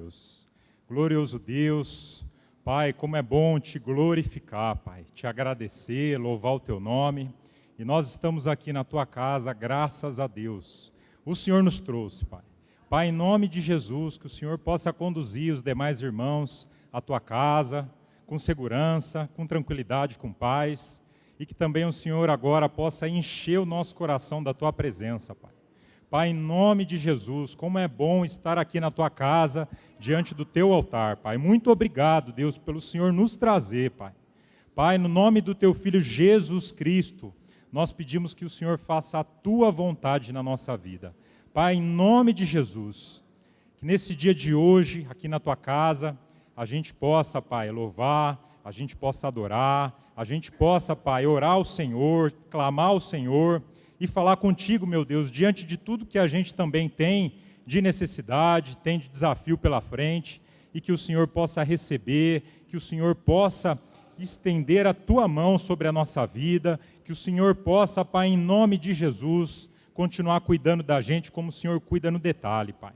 Deus. Glorioso Deus, Pai, como é bom te glorificar, Pai, te agradecer, louvar o teu nome. E nós estamos aqui na tua casa, graças a Deus. O Senhor nos trouxe, Pai. Pai, em nome de Jesus, que o Senhor possa conduzir os demais irmãos à tua casa, com segurança, com tranquilidade, com paz. E que também o Senhor agora possa encher o nosso coração da tua presença, Pai. Pai, em nome de Jesus, como é bom estar aqui na tua casa, diante do teu altar, Pai. Muito obrigado, Deus, pelo Senhor nos trazer, Pai. Pai, no nome do teu Filho Jesus Cristo, nós pedimos que o Senhor faça a tua vontade na nossa vida. Pai, em nome de Jesus, que nesse dia de hoje, aqui na tua casa, a gente possa, Pai, louvar, a gente possa adorar, a gente possa, Pai, orar ao Senhor, clamar ao Senhor, e falar contigo, meu Deus, diante de tudo que a gente também tem de necessidade, tem de desafio pela frente, e que o Senhor possa receber, que o Senhor possa estender a tua mão sobre a nossa vida, que o Senhor possa, Pai, em nome de Jesus, continuar cuidando da gente como o Senhor cuida no detalhe, Pai.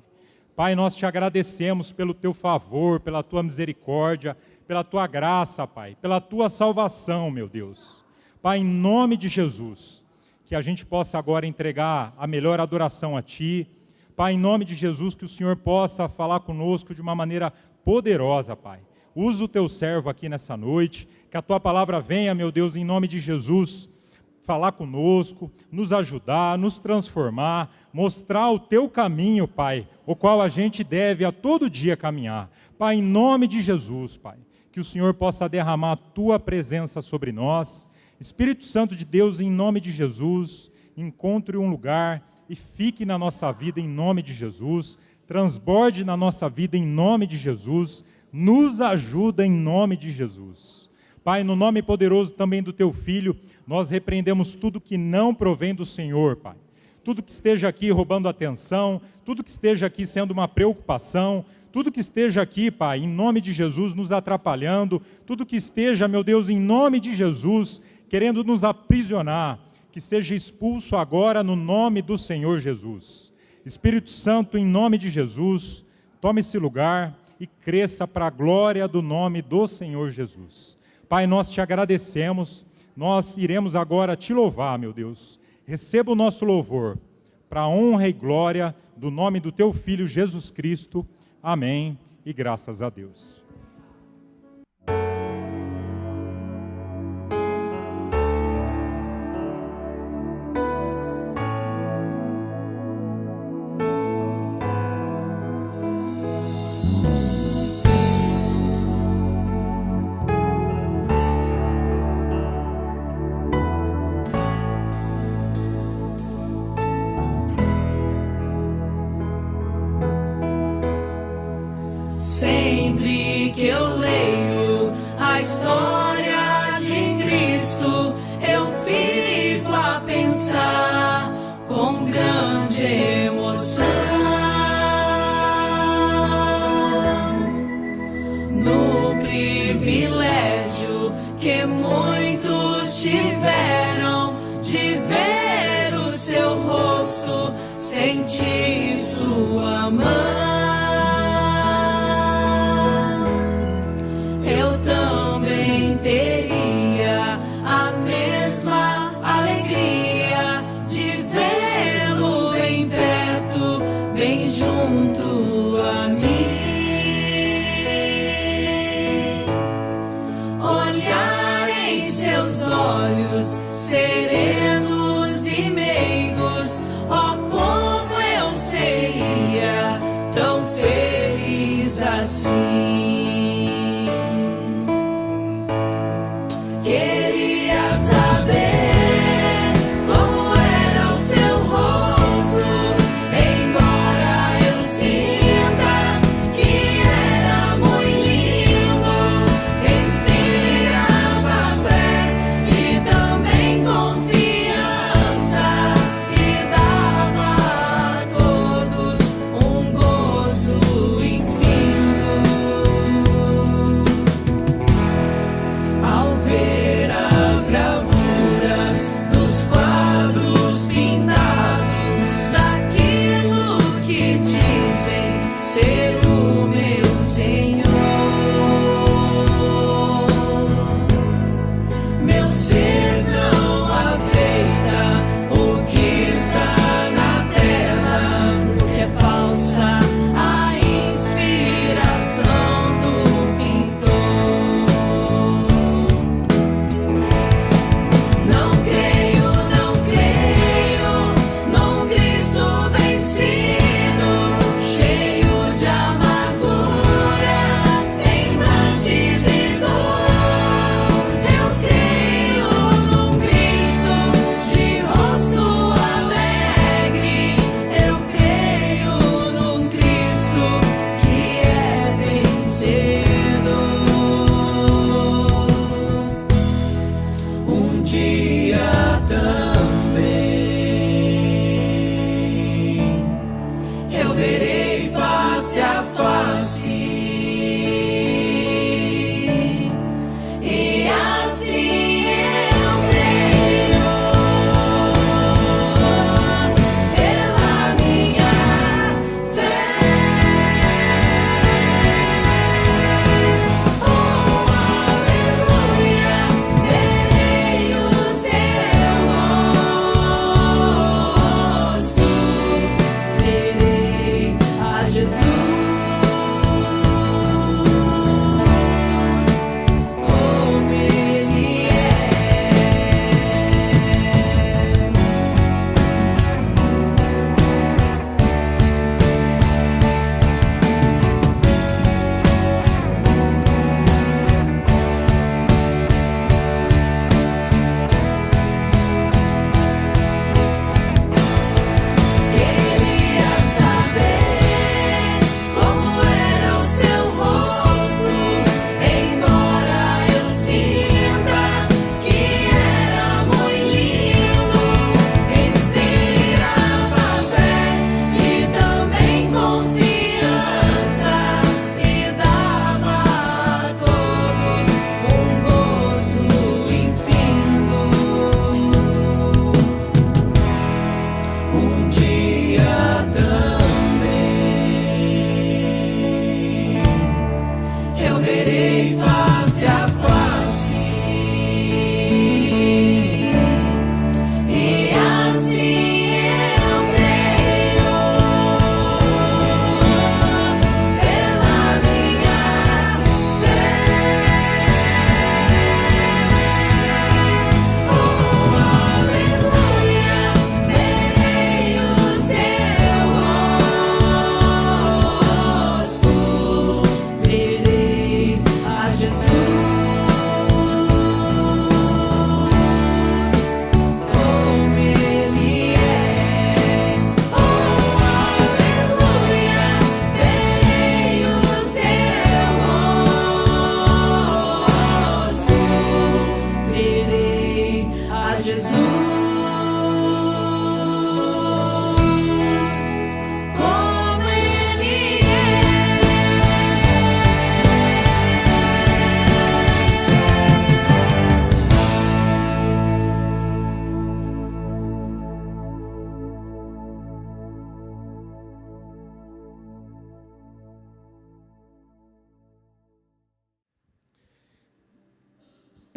Pai, nós te agradecemos pelo teu favor, pela tua misericórdia, pela tua graça, Pai, pela tua salvação, meu Deus. Pai, em nome de Jesus, que a gente possa agora entregar a melhor adoração a Ti. Pai, em nome de Jesus, que o Senhor possa falar conosco de uma maneira poderosa, Pai. Usa o Teu servo aqui nessa noite, que a Tua palavra venha, meu Deus, em nome de Jesus, falar conosco, nos ajudar, nos transformar, mostrar o Teu caminho, Pai, o qual a gente deve a todo dia caminhar. Pai, em nome de Jesus, Pai, que o Senhor possa derramar a Tua presença sobre nós. Espírito Santo de Deus, em nome de Jesus, encontre um lugar e fique na nossa vida em nome de Jesus, transborde na nossa vida em nome de Jesus, nos ajuda em nome de Jesus. Pai, no nome poderoso também do Teu Filho, nós repreendemos tudo que não provém do Senhor, Pai. Tudo que esteja aqui roubando atenção, tudo que esteja aqui sendo uma preocupação, tudo que esteja aqui, Pai, em nome de Jesus, nos atrapalhando, tudo que esteja, meu Deus, em nome de Jesus, querendo nos aprisionar, que seja expulso agora no nome do Senhor Jesus. Espírito Santo, em nome de Jesus, tome esse lugar e cresça para a glória do nome do Senhor Jesus. Pai, nós te agradecemos, nós iremos agora te louvar, meu Deus. Receba o nosso louvor, para a honra e glória do nome do teu Filho Jesus Cristo. Amém e graças a Deus. Sempre que eu leio a história de Cristo, eu fico a pensar com grande emoção no privilégio que muitos tiveram de ver o seu rosto, sentir sua mão. Teria a mesma alegria de vê-lo bem perto, bem junto a mim. Olhar em seus olhos serenos e meigos, oh, como eu seria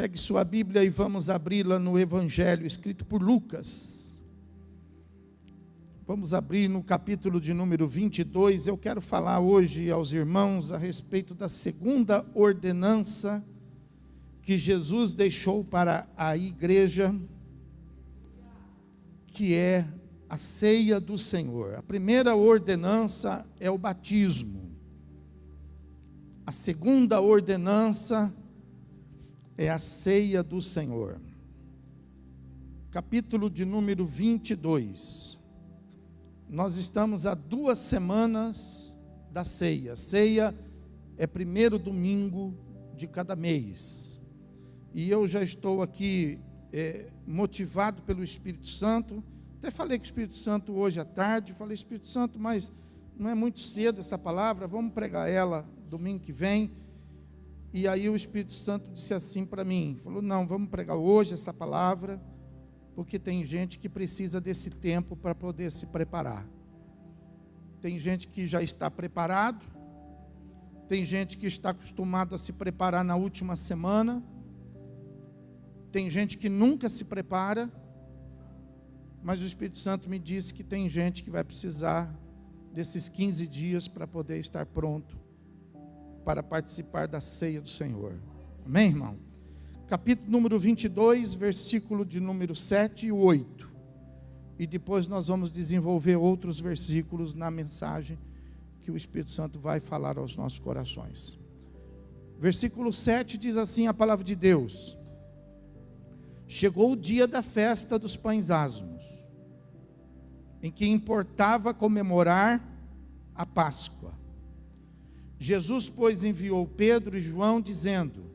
Pegue sua Bíblia e vamos abri-la no Evangelho escrito por Lucas. Vamos abrir no capítulo de número 22. Eu quero falar hoje aos irmãos a respeito da segunda ordenança que Jesus deixou para a igreja, que é a ceia do Senhor. A primeira ordenança é o batismo. A segunda ordenança é a ceia do Senhor. Capítulo de número 22. Nós estamos há 2 semanas da ceia. Ceia é primeiro domingo de cada mês. E eu já estou aqui motivado pelo Espírito Santo. Até falei com o Espírito Santo hoje à tarde. Falei, Espírito Santo, mas não é muito cedo essa palavra. Vamos pregar ela domingo que vem. E aí o Espírito Santo disse assim para mim, falou, não, vamos pregar hoje essa palavra, porque tem gente que precisa desse tempo para poder se preparar. Tem gente que já está preparado, tem gente que está acostumado a se preparar na última semana, tem gente que nunca se prepara, mas o Espírito Santo me disse que tem gente que vai precisar desses 15 dias para poder estar pronto para participar da ceia do Senhor. Amém, irmão? Capítulo número 22, versículo de número 7 e 8. E depois nós vamos desenvolver outros versículos na mensagem que o Espírito Santo vai falar aos nossos corações. Versículo 7 diz assim a palavra de Deus: chegou o dia da festa dos pães asmos, em que importava comemorar a Páscoa. Jesus, pois, enviou Pedro e João, dizendo: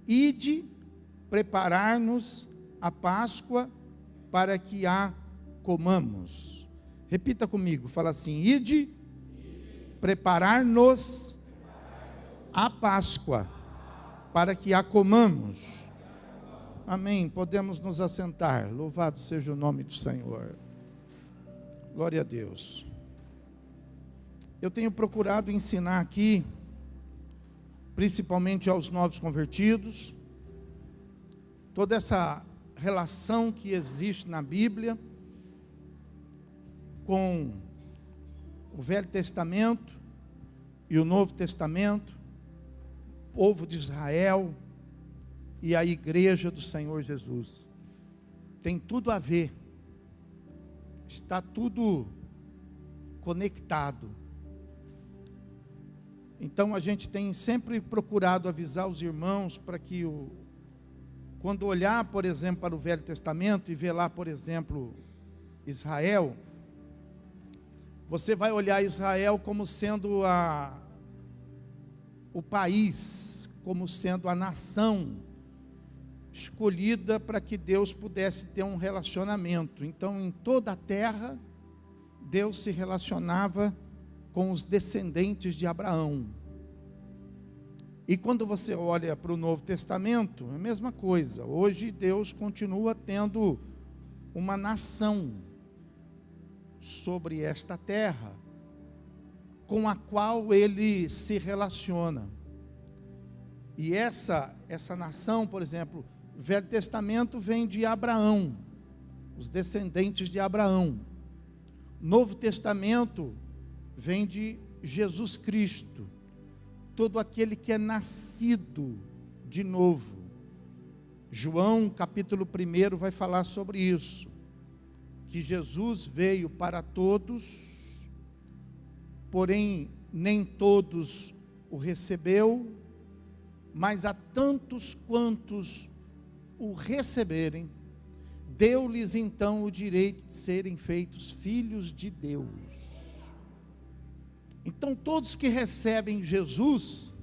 ide preparar-nos a Páscoa para que a comamos. Repita comigo, fala assim: ide preparar-nos a Páscoa para que a comamos. Amém. Podemos nos assentar. Louvado seja o nome do Senhor. Glória a Deus. Eu tenho procurado ensinar aqui, principalmente aos novos convertidos, toda essa relação que existe na Bíblia com o Velho Testamento e o Novo Testamento, o povo de Israel e a igreja do Senhor Jesus. Tem tudo a ver, está tudo conectado. Então a gente tem sempre procurado avisar os irmãos para que quando olhar, por exemplo, para o Velho Testamento e ver lá, por exemplo, Israel, você vai olhar Israel como sendo o país, como sendo a nação escolhida para que Deus pudesse ter um relacionamento. Então, em toda a terra, Deus se relacionava com os descendentes de Abraão. E quando você olha para o Novo Testamento, é a mesma coisa. Hoje Deus continua tendo uma nação sobre esta terra, com a qual Ele se relaciona. E essa nação, por exemplo, o Velho Testamento vem de Abraão, os descendentes de Abraão. Novo Testamento vem de Jesus Cristo, todo aquele que é nascido de novo. João capítulo 1 vai falar sobre isso, que Jesus veio para todos, porém nem todos o recebeu, mas a tantos quantos o receberem, deu-lhes então o direito de serem feitos filhos de Deus. Então todos que recebem Jesus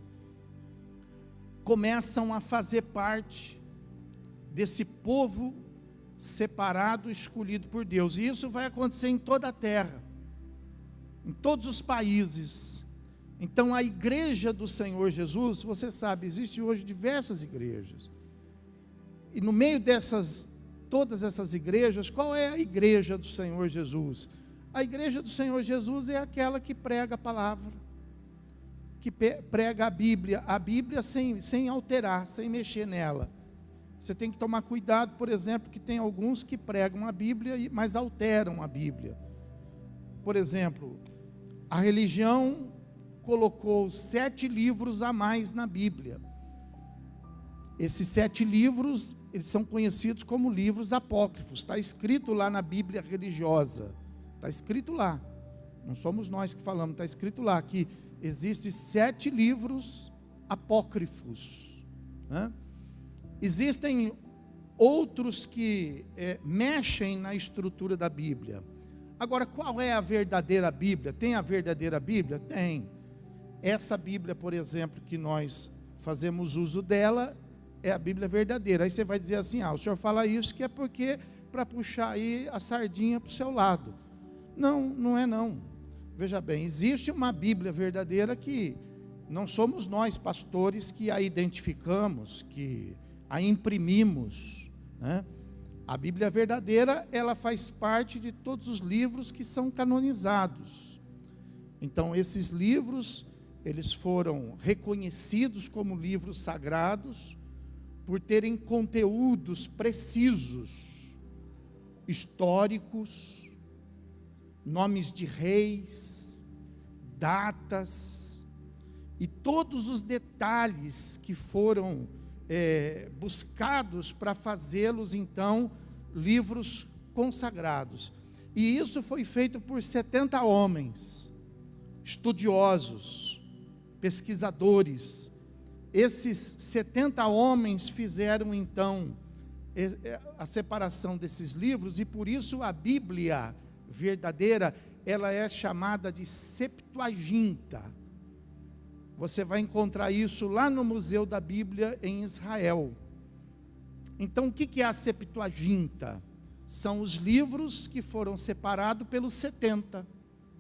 começam a fazer parte desse povo separado, escolhido por Deus. E isso vai acontecer em toda a terra, em todos os países. Então a igreja do Senhor Jesus, você sabe, existe hoje diversas igrejas. E no meio todas essas igrejas, qual é a igreja do Senhor Jesus? A igreja do Senhor Jesus é aquela que prega a palavra, que prega a Bíblia sem alterar, sem mexer nela. Você tem que tomar cuidado, por exemplo, que tem alguns que pregam a Bíblia, mas alteram a Bíblia. Por exemplo, a religião colocou 7 livros a mais na Bíblia. Esses 7 livros, eles são conhecidos como livros apócrifos. Está escrito lá na Bíblia religiosa. Está escrito lá. Não somos nós que falamos, está escrito lá que existem 7 livros apócrifos, né? Existem outros que mexem na estrutura da Bíblia. Agora, qual é a verdadeira Bíblia? Tem a verdadeira Bíblia? Tem. Essa Bíblia, por exemplo, que nós fazemos uso dela, é a Bíblia verdadeira. Aí você vai dizer assim, o senhor fala isso que é porque para puxar aí a sardinha para o seu lado. Não, não é não. Veja bem, existe uma Bíblia verdadeira que não somos nós, pastores, que a identificamos, que a imprimimos, né? A Bíblia verdadeira, ela faz parte de todos os livros que são canonizados. Então, esses livros, eles foram reconhecidos como livros sagrados por terem conteúdos precisos, históricos, nomes de reis, datas, e todos os detalhes que foram buscados para fazê-los, então, livros consagrados. E isso foi feito por 70 homens, estudiosos, pesquisadores. Esses 70 homens fizeram, então, a separação desses livros, e por isso a Bíblia verdadeira, ela é chamada de Septuaginta. Você vai encontrar isso lá no Museu da Bíblia em Israel. Então, o que é a Septuaginta? São os livros que foram separados pelos 70,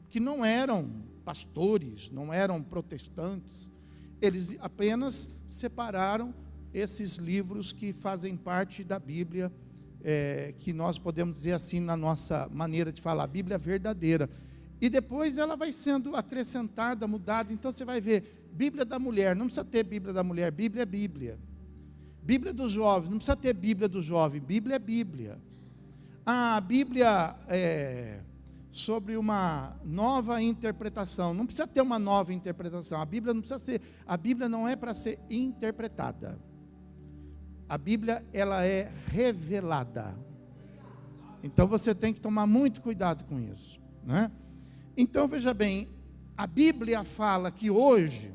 que não eram pastores, não eram protestantes. Eles apenas separaram esses livros que fazem parte da Bíblia, que nós podemos dizer assim, na nossa maneira de falar, a Bíblia verdadeira. E depois ela vai sendo acrescentada, mudada. Então você vai ver, Bíblia da mulher, não precisa ter Bíblia da mulher, Bíblia é Bíblia. Bíblia dos jovens, não precisa ter Bíblia do jovem, Bíblia é Bíblia. A Bíblia sobre uma nova interpretação, não precisa ter uma nova interpretação, a Bíblia não precisa ser, a Bíblia não é para ser interpretada. A Bíblia, ela é revelada. Então você tem que tomar muito cuidado com isso, né? Então veja bem, a Bíblia fala que hoje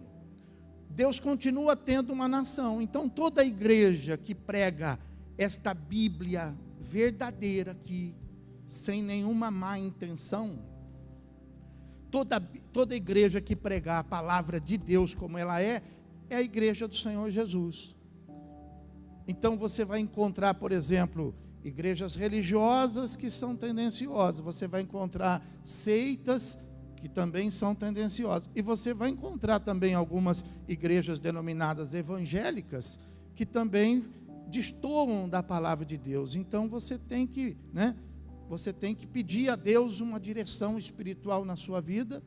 Deus continua tendo uma nação. Então toda a igreja que prega esta Bíblia verdadeira aqui, sem nenhuma má intenção, toda igreja que pregar a palavra de Deus como ela é a igreja do Senhor Jesus. Então você vai encontrar, por exemplo, igrejas religiosas que são tendenciosas, você vai encontrar seitas que também são tendenciosas, e você vai encontrar também algumas igrejas denominadas evangélicas que também destoam da palavra de Deus. Então você tem que, você tem que pedir a Deus uma direção espiritual na sua vida,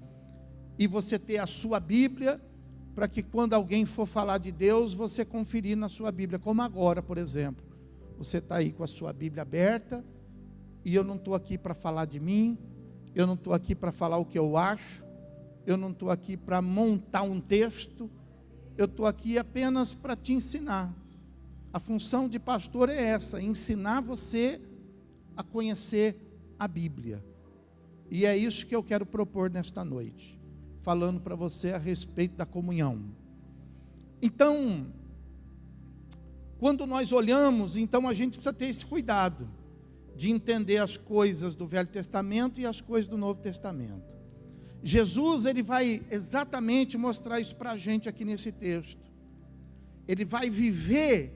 e você ter a sua Bíblia, para que quando alguém for falar de Deus, você conferir na sua Bíblia, como agora, por exemplo. Você está aí com a sua Bíblia aberta, e eu não estou aqui para falar de mim, eu não estou aqui para falar o que eu acho, eu não estou aqui para montar um texto, eu estou aqui apenas para te ensinar. A função de pastor é essa, ensinar você a conhecer a Bíblia. E é isso que eu quero propor nesta noite, falando para você a respeito da comunhão. Então, quando nós olhamos, então a gente precisa ter esse cuidado de entender as coisas do Velho Testamento e as coisas do Novo Testamento. Jesus, ele vai exatamente mostrar isso para a gente aqui nesse texto. Ele vai viver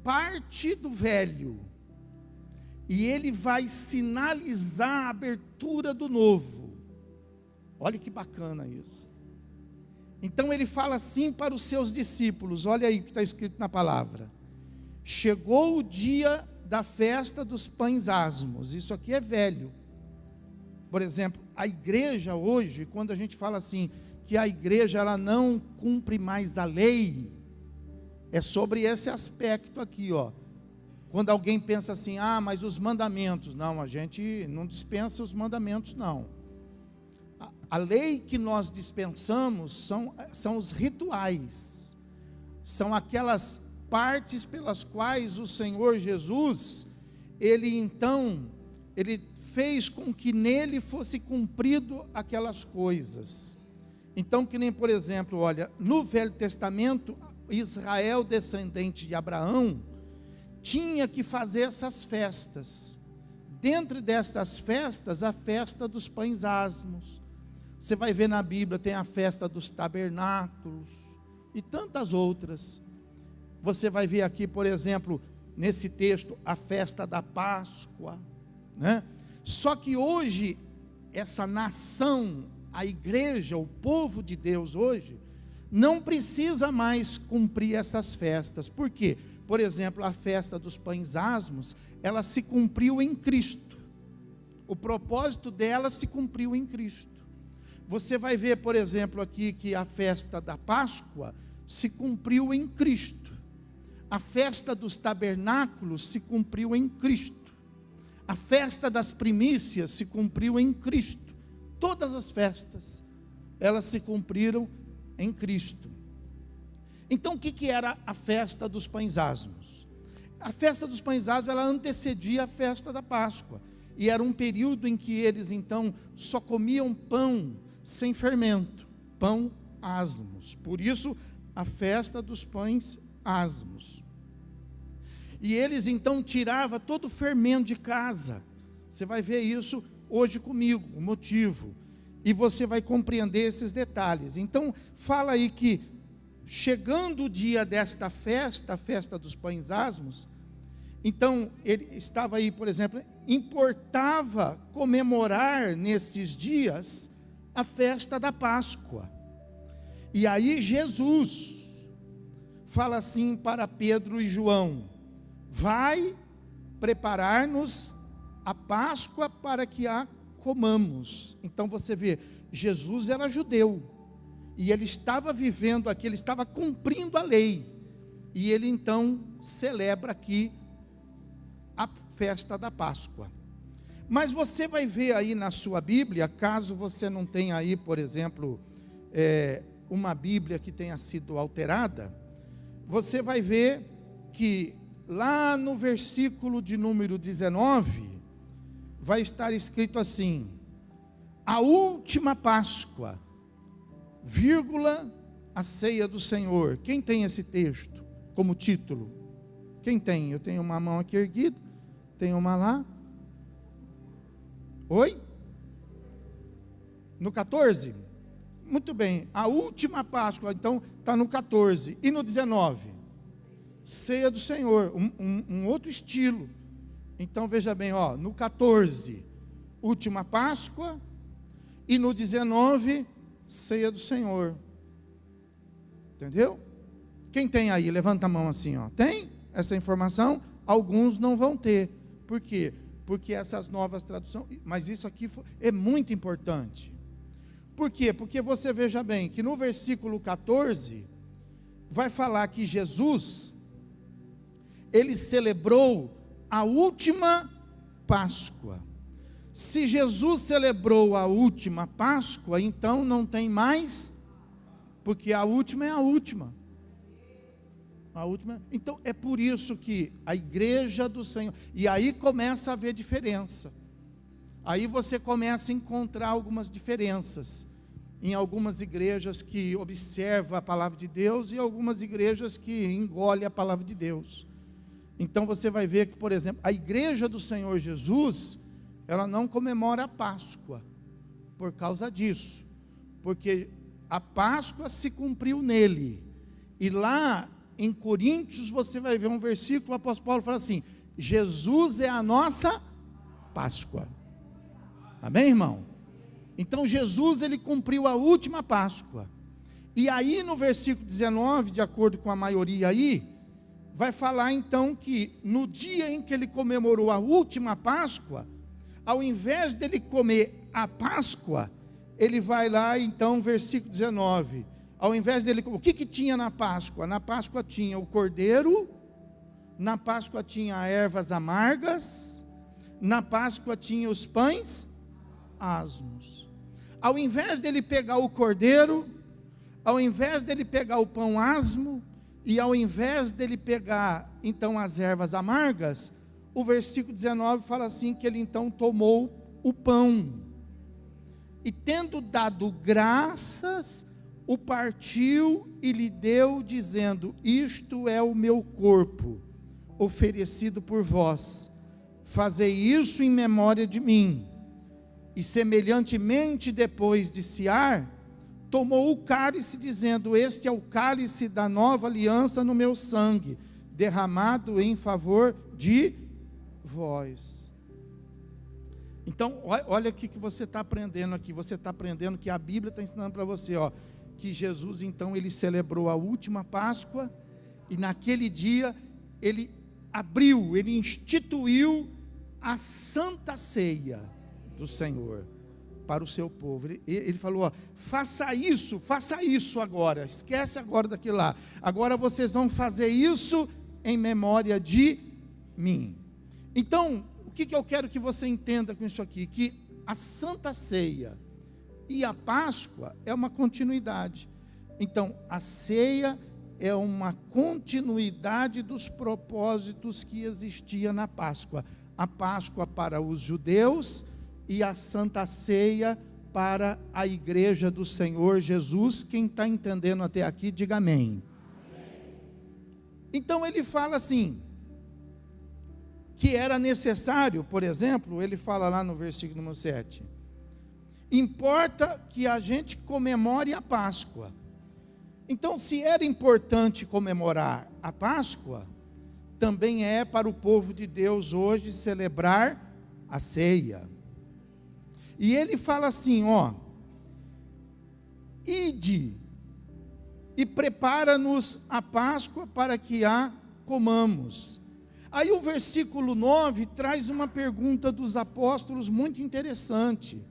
parte do Velho, e ele vai sinalizar a abertura do Novo. Olha que bacana isso. Então ele fala assim para os seus discípulos, olha aí o que está escrito na palavra: chegou o dia da festa dos pães asmos. Isso aqui é velho. Por exemplo, a igreja hoje, quando a gente fala assim, que a igreja ela não cumpre mais a lei, é sobre esse aspecto aqui, ó. Quando alguém pensa assim, ah, mas os mandamentos, não, a gente não dispensa os mandamentos, não. A lei que nós dispensamos são os rituais, são aquelas partes pelas quais o Senhor Jesus, ele fez com que nele fosse cumprido aquelas coisas. Então, que nem, por exemplo, olha, no Velho Testamento, Israel, descendente de Abraão, tinha que fazer essas festas. Dentro destas festas, a festa dos pães asmos. Você vai ver na Bíblia, tem a festa dos tabernáculos e tantas outras. Você vai ver aqui, por exemplo, nesse texto, a festa da Páscoa, né? Só que hoje, essa nação, a igreja, o povo de Deus hoje, não precisa mais cumprir essas festas. Por quê? Por exemplo, a festa dos pães asmos, ela se cumpriu em Cristo. O propósito dela se cumpriu em Cristo. Você vai ver, por exemplo, aqui que a festa da Páscoa se cumpriu em Cristo. A festa dos tabernáculos se cumpriu em Cristo. A festa das primícias se cumpriu em Cristo. Todas as festas, elas se cumpriram em Cristo. Então, o que era a festa dos pães asmos? A festa dos pães asmos, ela antecedia a festa da Páscoa. E era um período em que eles, então, só comiam pão sem fermento, pão asmos. Por isso, a festa dos pães asmos. E eles, então, tiravam todo o fermento de casa. Você vai ver isso hoje comigo, o motivo. E você vai compreender esses detalhes. Então, fala aí que, chegando o dia desta festa, a festa dos pães asmos, então, ele estava aí, por exemplo, importava comemorar nesses dias a festa da Páscoa. E aí Jesus fala assim para Pedro e João: vai preparar-nos a Páscoa para que a comamos. Então você vê, Jesus era judeu, e ele estava vivendo aqui, ele estava cumprindo a lei, e ele então celebra aqui a festa da Páscoa. Mas você vai ver aí na sua Bíblia, caso você não tenha aí, por exemplo, uma Bíblia que tenha sido alterada, você vai ver que lá no versículo de número 19, vai estar escrito assim: a última Páscoa, vírgula, a ceia do Senhor. Quem tem esse texto como título? Quem tem? Eu tenho uma mão aqui erguida, tem uma lá. Oi? No 14? Muito bem, a última Páscoa, então, está no 14. E no 19? Ceia do Senhor, um outro estilo. Então, veja bem, ó, no 14, última Páscoa, e no 19, ceia do Senhor. Entendeu? Quem tem aí? Levanta a mão assim, ó. Tem essa informação? Alguns não vão ter. Por quê? Porque essas novas traduções, mas isso aqui é muito importante. Por quê? Porque você veja bem, que no versículo 14, vai falar que Jesus, ele celebrou a última Páscoa. Se Jesus celebrou a última Páscoa, então não tem mais, porque a última é a última. A última. Então é por isso que a igreja do Senhor, e aí começa a haver diferença. Aí você começa a encontrar algumas diferenças em algumas igrejas que observam a palavra de Deus e algumas igrejas que engolem a palavra de Deus. Então você vai ver que, por exemplo, a igreja do Senhor Jesus, ela não comemora a Páscoa por causa disso, porque a Páscoa se cumpriu nele. E lá em Coríntios você vai ver um versículo, o apóstolo Paulo fala assim: Jesus é a nossa Páscoa. Amém, irmão? Então Jesus, ele cumpriu a última Páscoa. E aí no versículo 19, de acordo com a maioria aí, vai falar então que no dia em que ele comemorou a última Páscoa, ao invés dele comer a Páscoa, ele vai lá então, versículo 19, ao invés dele, o que tinha na Páscoa? Na Páscoa tinha o cordeiro Na Páscoa tinha ervas amargas, na Páscoa tinha os pães asmos. Ao invés dele pegar o cordeiro, ao invés dele pegar o pão asmo, e ao invés dele pegar então as ervas amargas, o versículo 19 fala assim, que ele então tomou o pão, e tendo dado graças, o partiu e lhe deu, dizendo: isto é o meu corpo, oferecido por vós, fazei isso em memória de mim. E semelhantemente, depois de cear, tomou o cálice, dizendo: este é o cálice da nova aliança no meu sangue, derramado em favor de vós. Então, olha o que você está aprendendo aqui. Você está aprendendo que a Bíblia está ensinando para você, que Jesus então ele celebrou a última Páscoa, e naquele dia ele ele instituiu a Santa Ceia do Senhor para o seu povo. Ele falou: faça isso agora, esquece agora daquilo lá, agora vocês vão fazer isso em memória de mim. Então, o que eu quero que você entenda com isso aqui? Que a Santa Ceia e a Páscoa é uma continuidade. Então, a ceia é uma continuidade dos propósitos que existia na Páscoa. A Páscoa para os judeus e a Santa Ceia para a igreja do Senhor Jesus. Quem está entendendo até aqui, diga amém. Então ele fala assim, que era necessário, por exemplo, ele fala lá no versículo número 7, importa que a gente comemore a Páscoa. Então, se era importante comemorar a Páscoa, também é para o povo de Deus hoje celebrar a ceia. E ele fala assim, ide e prepara-nos a Páscoa para que a comamos. Aí o versículo 9 traz uma pergunta dos apóstolos muito interessante.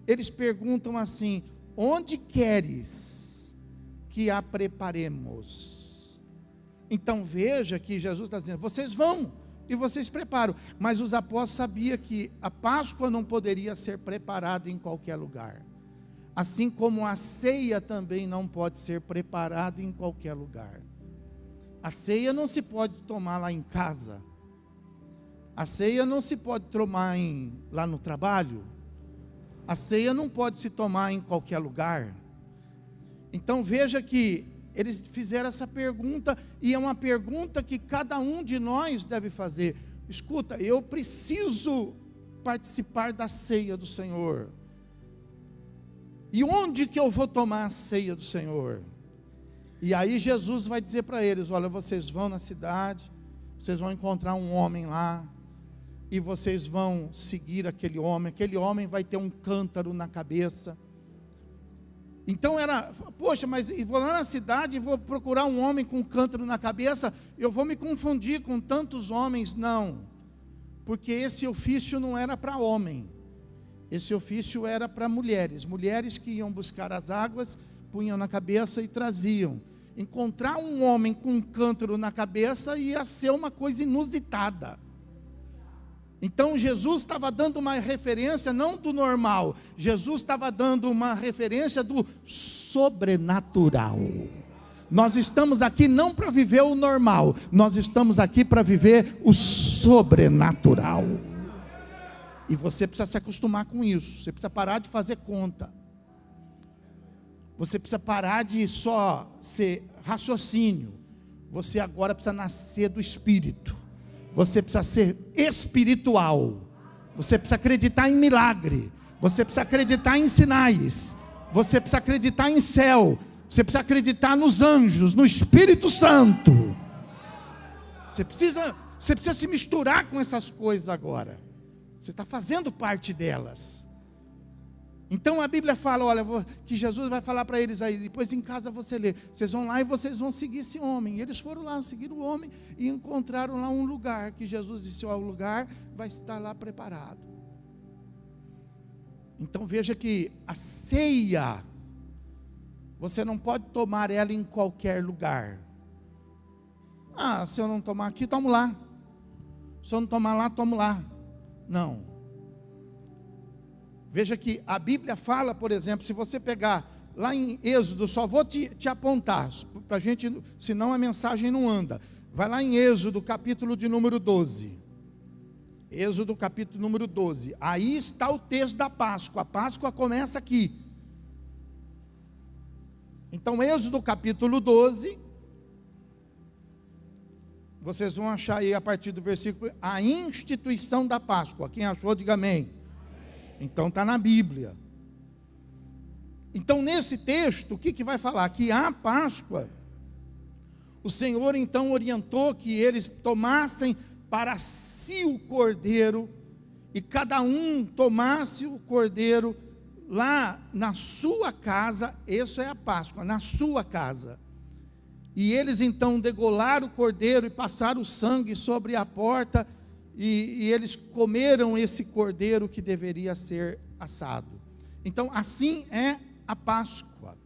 Eles perguntam assim: onde queres que a preparemos? Então veja que Jesus está dizendo: vocês vão e vocês preparam. Mas os apóstolos sabiam que a Páscoa não poderia ser preparada em qualquer lugar, assim como a ceia também não pode ser preparada em qualquer lugar. A ceia não se pode tomar lá em casa, a ceia não se pode tomar lá no trabalho, a ceia não pode se tomar em qualquer lugar. Então veja que eles fizeram essa pergunta, e é uma pergunta que cada um de nós deve fazer. Escuta, eu preciso participar da ceia do Senhor. E onde que eu vou tomar a ceia do Senhor? E aí Jesus vai dizer para eles: olha, vocês vão na cidade, vocês vão encontrar um homem lá, e vocês vão seguir aquele homem vai ter um cântaro na cabeça. Então poxa, mas eu vou lá na cidade e vou procurar um homem com um cântaro na cabeça, eu vou me confundir com tantos homens. Não, porque esse ofício não era para homem, esse ofício era para mulheres que iam buscar as águas, punham na cabeça e traziam. Encontrar um homem com um cântaro na cabeça ia ser uma coisa inusitada. Então Jesus estava dando uma referência não do normal, Jesus estava dando uma referência do sobrenatural. Nós estamos aqui não para viver o normal, nós estamos aqui para viver o sobrenatural. E você precisa se acostumar com isso, você precisa parar de fazer conta, você precisa parar de só ser raciocínio, você agora precisa nascer do Espírito. Você precisa ser espiritual, você precisa acreditar em milagre, você precisa acreditar em sinais, você precisa acreditar em céu, você precisa acreditar nos anjos, no Espírito Santo. Você precisa se misturar com essas coisas agora, você está fazendo parte delas. Então a Bíblia fala, olha, que Jesus vai falar para eles aí, depois em casa você lê, vocês vão lá e vocês vão seguir esse homem. E eles foram lá, seguiram o homem e encontraram lá um lugar, que Jesus disse: o lugar vai estar lá preparado. Então veja que a ceia, você não pode tomar ela em qualquer lugar. Ah, se eu não tomar aqui, tomo lá. Se eu não tomar lá, tomo lá. Não. Veja que a Bíblia fala, por exemplo, se você pegar lá em Êxodo, só vou te apontar, para a gente, senão a mensagem não anda. Vai lá em Êxodo, capítulo de número 12. Êxodo, capítulo número 12. Aí está o texto da Páscoa. A Páscoa começa aqui. Então, Êxodo, capítulo 12. Vocês vão achar aí a partir do versículo, a instituição da Páscoa. Quem achou, diga amém. Então está na Bíblia. Então nesse texto, o que vai falar? Que a Páscoa, o Senhor então orientou que eles tomassem para si o cordeiro, e cada um tomasse o cordeiro lá na sua casa. Isso é a Páscoa, na sua casa. E eles então degolaram o cordeiro e passaram o sangue sobre a porta, e eles comeram esse cordeiro que deveria ser assado. Então assim é a Páscoa.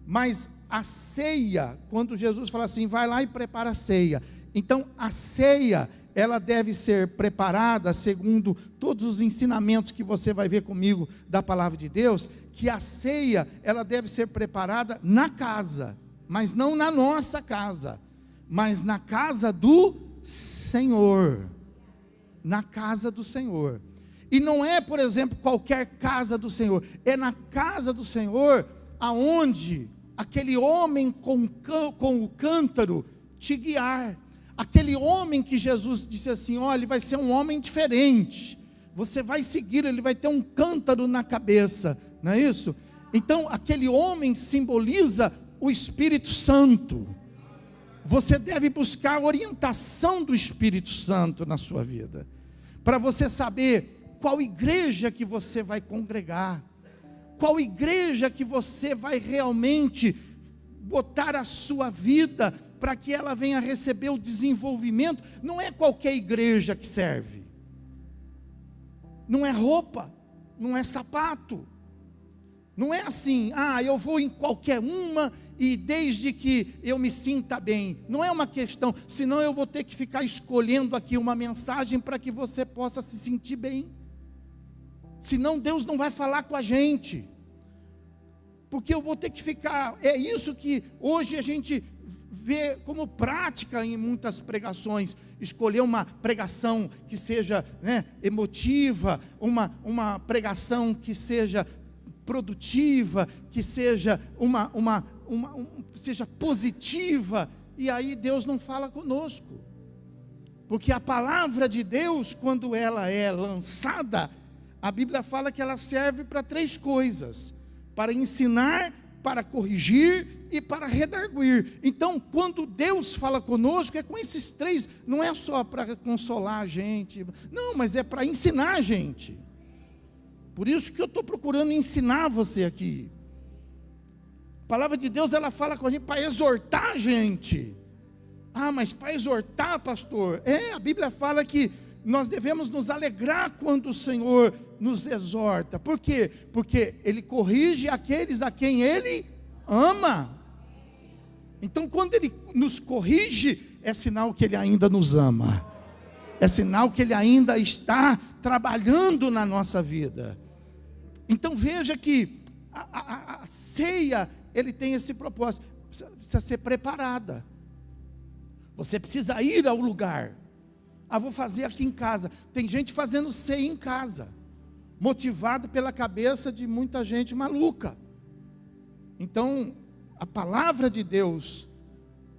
Mas a ceia, quando Jesus fala assim, vai lá e prepara a ceia. Então a ceia, ela deve ser preparada segundo todos os ensinamentos que você vai ver comigo da palavra de Deus, que a ceia, ela deve ser preparada na casa, mas não na nossa casa, mas na casa do Senhor. Na casa do Senhor. E não é, por exemplo, qualquer casa do Senhor, é na casa do Senhor, aonde aquele homem com o cântaro te guiar, aquele homem que Jesus disse assim, olha, ele vai ser um homem diferente, você vai seguir, ele vai ter um cântaro na cabeça, não é isso? Então, aquele homem simboliza o Espírito Santo. Você deve buscar a orientação do Espírito Santo na sua vida, para você saber qual igreja que você vai congregar, qual igreja que você vai realmente botar a sua vida, para que ela venha receber o desenvolvimento. Não é qualquer igreja que serve, não é roupa, não é sapato, não é assim, eu vou em qualquer uma, e desde que eu me sinta bem. Não é uma questão, senão eu vou ter que ficar escolhendo aqui uma mensagem para que você possa se sentir bem. Senão Deus não vai falar com a gente, porque eu vou ter que ficar. É isso que hoje a gente vê como prática em muitas pregações, escolher uma pregação que seja emotiva, uma pregação que seja produtiva, que seja seja positiva, e aí Deus não fala conosco, porque a palavra de Deus, quando ela é lançada, a Bíblia fala que ela serve para 3 coisas: para ensinar, para corrigir e para redarguir. Então, quando Deus fala conosco, é com esses 3, não é só para consolar a gente, não, mas é para ensinar a gente. Por isso que eu estou procurando ensinar você aqui. A palavra de Deus, ela fala com a gente para exortar a gente. Mas para exortar, pastor? A Bíblia fala que nós devemos nos alegrar quando o Senhor nos exorta. Por quê? Porque Ele corrige aqueles a quem Ele ama. Então, quando Ele nos corrige, é sinal que Ele ainda nos ama. É sinal que Ele ainda está trabalhando na nossa vida. Então veja que a ceia, ele tem esse propósito, precisa ser preparada. Você precisa ir ao lugar. Vou fazer aqui em casa. Tem gente fazendo ceia em casa, motivado pela cabeça de muita gente maluca. Então, a palavra de Deus,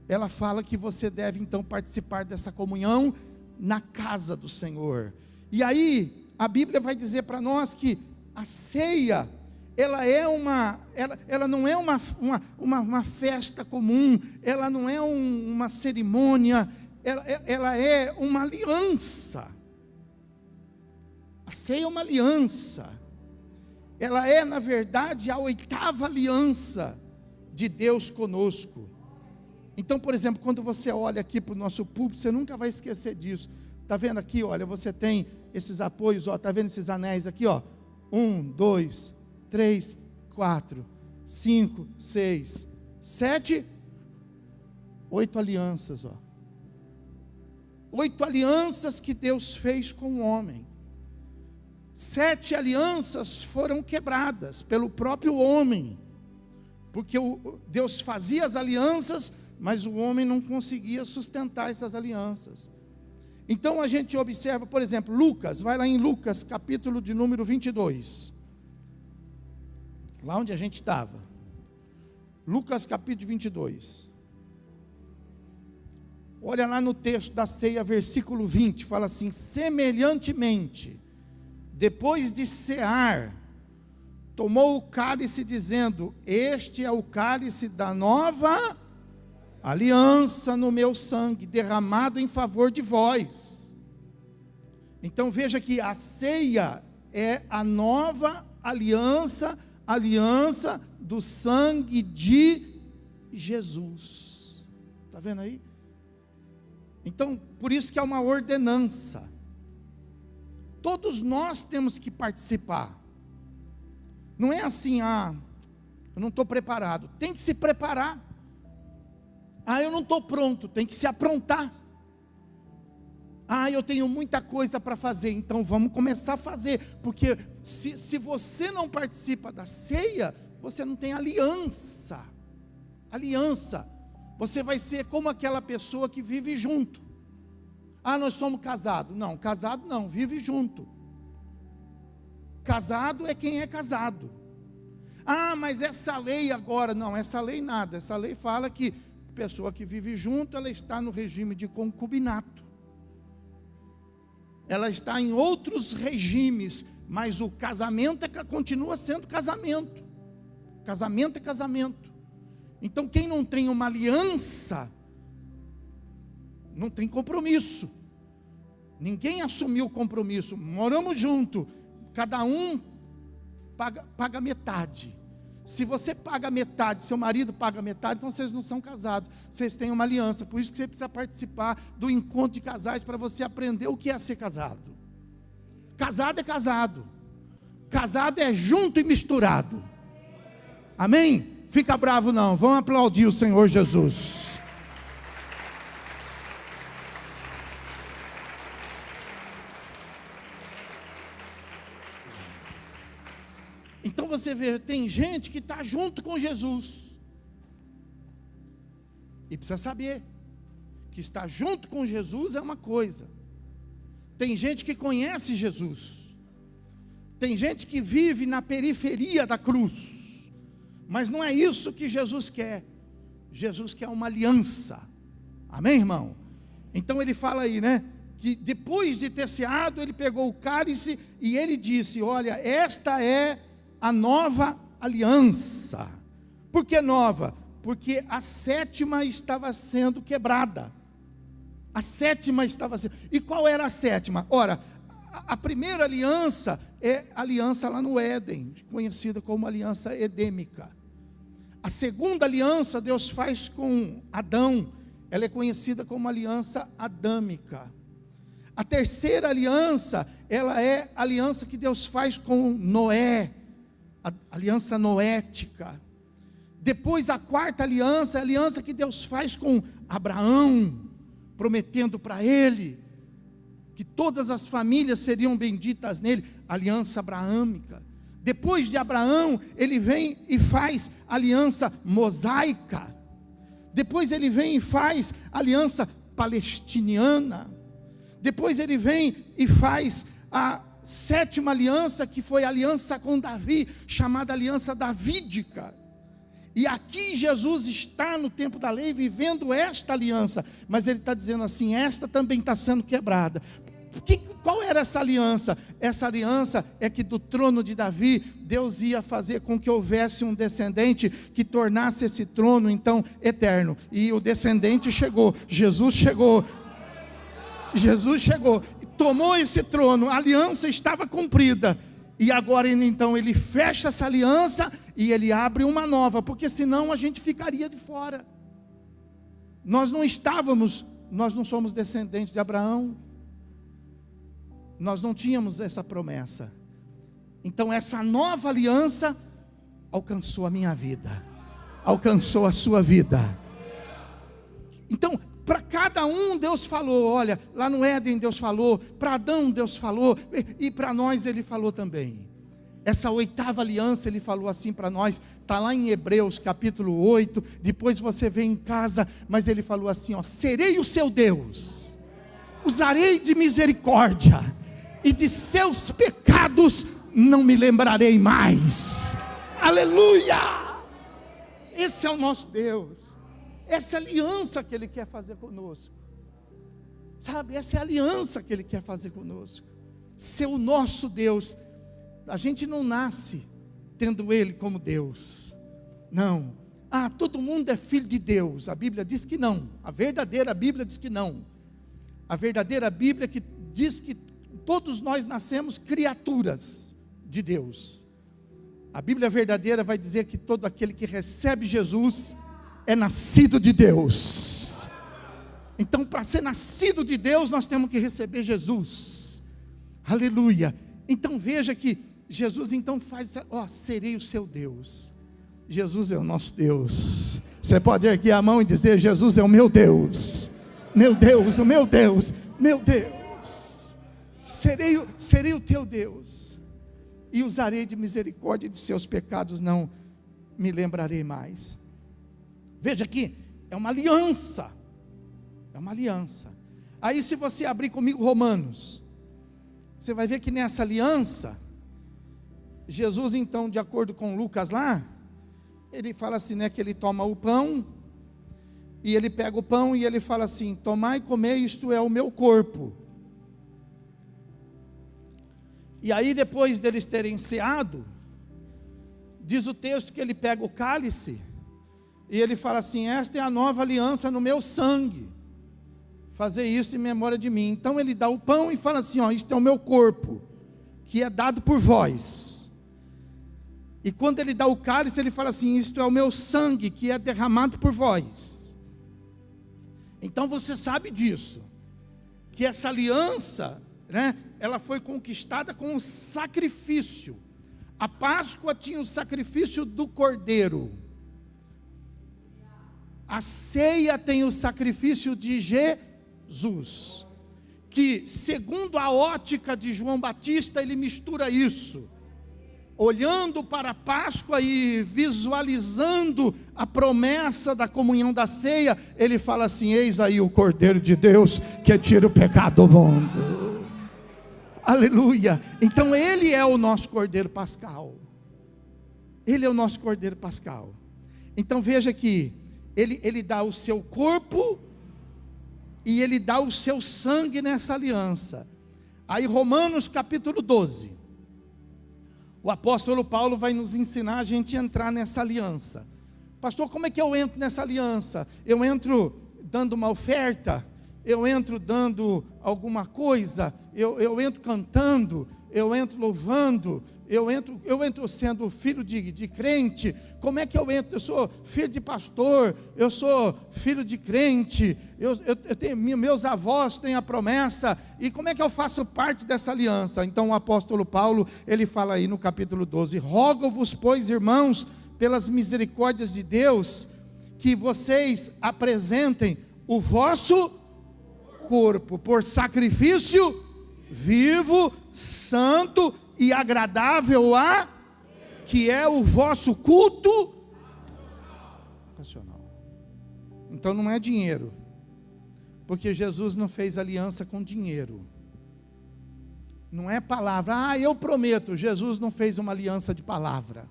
ela fala que você deve então participar dessa comunhão na casa do Senhor. E aí, a Bíblia vai dizer para nós que a ceia, ela não é uma festa comum, ela não é uma cerimônia, ela é uma aliança. A ceia é uma aliança. Ela é, na verdade, a 8ª aliança de Deus conosco. Então, por exemplo, quando você olha aqui para o nosso púlpito, você nunca vai esquecer disso. Está vendo aqui, olha, você tem esses apoios, está vendo esses anéis aqui, 1, 2, 3, 4, 5, 6, 7, 8 alianças, 8 alianças que Deus fez com o homem. 7 alianças foram quebradas pelo próprio homem, porque Deus fazia as alianças, mas o homem não conseguia sustentar essas alianças. Então a gente observa, por exemplo, Lucas, vai lá em Lucas, capítulo de número 22, lá onde a gente estava, Lucas capítulo 22, olha lá no texto da ceia, versículo 20, fala assim: semelhantemente, depois de cear, tomou o cálice dizendo: este é o cálice da nova aliança no meu sangue, derramado em favor de vós. Então veja que a ceia é a nova aliança, aliança do sangue de Jesus. Está vendo aí? Então, por isso que é uma ordenança. Todos nós temos que participar. Não é assim, eu não estou preparado. Tem que se preparar. Eu não estou pronto. Tem que se aprontar. Eu tenho muita coisa para fazer. Então vamos começar a fazer. Porque se você não participa da ceia, você não tem aliança. Aliança. Você vai ser como aquela pessoa que vive junto. Nós somos casados. Não, casado não, vive junto. Casado é quem é casado. Mas essa lei agora, não, essa lei nada. Essa lei fala que a pessoa que vive junto, ela está no regime de concubinato. Ela está em outros regimes, mas o casamento continua sendo casamento. Casamento é casamento. Então quem não tem uma aliança, não tem compromisso. Ninguém assumiu o compromisso. Moramos juntos. Cada um paga metade. Se você paga metade, seu marido paga metade, então vocês não são casados. Vocês têm uma aliança. Por isso que você precisa participar do encontro de casais, para você aprender o que é ser casado. Casado é casado. Casado é junto e misturado. Amém? Fica bravo não. Vamos aplaudir o Senhor Jesus. Então você vê, tem gente que está junto com Jesus. E precisa saber que estar junto com Jesus é uma coisa. Tem gente que conhece Jesus. Tem gente que vive na periferia da cruz. Mas não é isso que Jesus quer. Jesus quer uma aliança. Amém, irmão? Então ele fala aí, né? Que depois de ter ceado, ele pegou o cálice e ele disse: olha, esta é a nova aliança. Por que nova? Porque a 7ª estava sendo quebrada. A 7ª estava sendo. E qual era a 7ª? Ora, a primeira aliança é a aliança lá no Éden, conhecida como aliança edêmica. A segunda aliança Deus faz com Adão, ela é conhecida como aliança adâmica. A terceira aliança, ela é a aliança que Deus faz com Noé, a aliança noética. Depois a quarta aliança, a aliança que Deus faz com Abraão, prometendo para ele que todas as famílias seriam benditas nele, aliança abraâmica. Depois de Abraão, ele vem e faz aliança mosaica. Depois ele vem e faz aliança palestiniana. Depois ele vem e faz a 7ª aliança, que foi a aliança com Davi, chamada aliança davídica. E aqui Jesus está no tempo da lei, vivendo esta aliança, mas ele está dizendo assim: esta também está sendo quebrada. Qual era essa aliança? Essa aliança é que do trono de Davi, Deus ia fazer com que houvesse um descendente que tornasse esse trono então eterno. E o descendente chegou, Jesus chegou, tomou esse trono, a aliança estava cumprida. E agora então ele fecha essa aliança e ele abre uma nova, porque senão a gente ficaria de fora. Nós não somos descendentes de Abraão. Nós não tínhamos essa promessa. Então essa nova aliança alcançou a minha vida, alcançou a sua vida. Então Para cada um Deus falou. Olha, lá no Éden Deus falou, para Adão Deus falou, e para nós Ele falou também. Essa 8ª aliança Ele falou assim para nós, está lá em Hebreus capítulo 8, depois você vê em casa, mas Ele falou assim, ó: serei o seu Deus, usarei de misericórdia, e de seus pecados não me lembrarei mais. Aleluia! Esse é o nosso Deus, essa é a aliança que Ele quer fazer conosco, sabe, essa é a aliança que Ele quer fazer conosco, ser o nosso Deus. A gente não nasce tendo Ele como Deus, não. Todo mundo é filho de Deus, a Bíblia diz que não, a verdadeira Bíblia diz que não, a verdadeira Bíblia que diz que todos nós nascemos criaturas de Deus. A Bíblia verdadeira vai dizer que todo aquele que recebe Jesus é nascido de Deus. Então, para ser nascido de Deus, nós temos que receber Jesus. Aleluia. Então veja que Jesus então faz, serei o seu Deus. Jesus é o nosso Deus. Você pode erguer a mão e dizer: Jesus é o meu Deus, meu Deus, o meu Deus, meu Deus. Serei o teu Deus, e usarei de misericórdia, de seus pecados não me lembrarei mais. Veja aqui, é uma aliança. É uma aliança. Aí se você abrir comigo Romanos, você vai ver que nessa aliança, Jesus então, de acordo com Lucas lá, ele fala assim, né, que ele toma o pão, e ele pega o pão e ele fala assim: tomai e comei, isto é o meu corpo. E aí depois deles terem ceado, diz o texto que ele pega o cálice, e ele fala assim: esta é a nova aliança no meu sangue, fazer isso em memória de mim. Então ele dá o pão e fala assim: isto é o meu corpo, que é dado por vós. E quando ele dá o cálice, ele fala assim: isto é o meu sangue, que é derramado por vós. Então você sabe disso, que essa aliança, né, ela foi conquistada com o sacrifício. A Páscoa tinha o sacrifício do cordeiro, a ceia tem o sacrifício de Jesus, que segundo a ótica de João Batista, ele mistura isso, olhando para a Páscoa e visualizando a promessa da comunhão da ceia, ele fala assim: eis aí o Cordeiro de Deus, que tira o pecado do mundo. Aleluia. Então ele é o nosso Cordeiro Pascal, ele é o nosso Cordeiro Pascal. Então veja que ele dá o seu corpo, e ele dá o seu sangue nessa aliança. Aí Romanos capítulo 12, o apóstolo Paulo vai nos ensinar a gente a entrar nessa aliança. Pastor, como é que eu entro nessa aliança? Eu entro dando uma oferta? Eu entro dando alguma coisa? Eu entro cantando? Eu entro louvando? Eu entro sendo filho de crente? Como é que eu entro? Eu sou filho de pastor, eu sou filho de crente, eu tenho, meus avós têm a promessa, e como é que eu faço parte dessa aliança? Então o apóstolo Paulo, ele fala aí no capítulo 12: rogo-vos, pois, irmãos, pelas misericórdias de Deus, que vocês apresentem o vosso corpo por sacrifício vivo, santo e agradável a, que é o vosso culto racional. Então não é dinheiro, porque Jesus não fez aliança com dinheiro. Não é palavra, eu prometo. Jesus não fez uma aliança de palavra.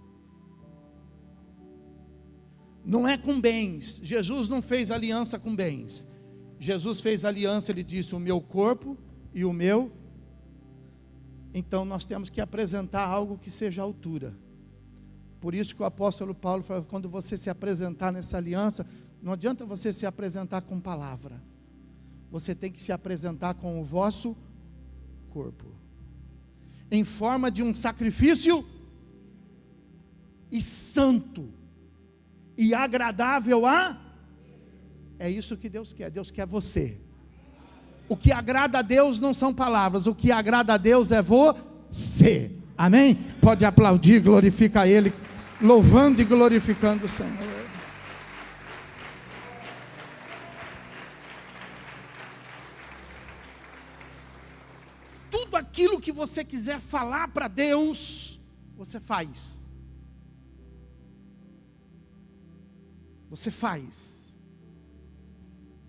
Não é com bens. Jesus não fez aliança com bens. Jesus fez aliança, ele disse: o meu corpo e o meu. Então nós temos que apresentar algo que seja à altura. Por isso que o apóstolo Paulo fala: quando você se apresentar nessa aliança, não adianta você se apresentar com palavra, você tem que se apresentar com o vosso corpo, em forma de um sacrifício e santo e agradável a. É isso que Deus quer. Deus quer você. O que agrada a Deus não são palavras, o que agrada a Deus é você. Amém? Pode aplaudir, glorifica Ele, louvando e glorificando o Senhor. que você quiser falar para Deus, você faz. Você faz.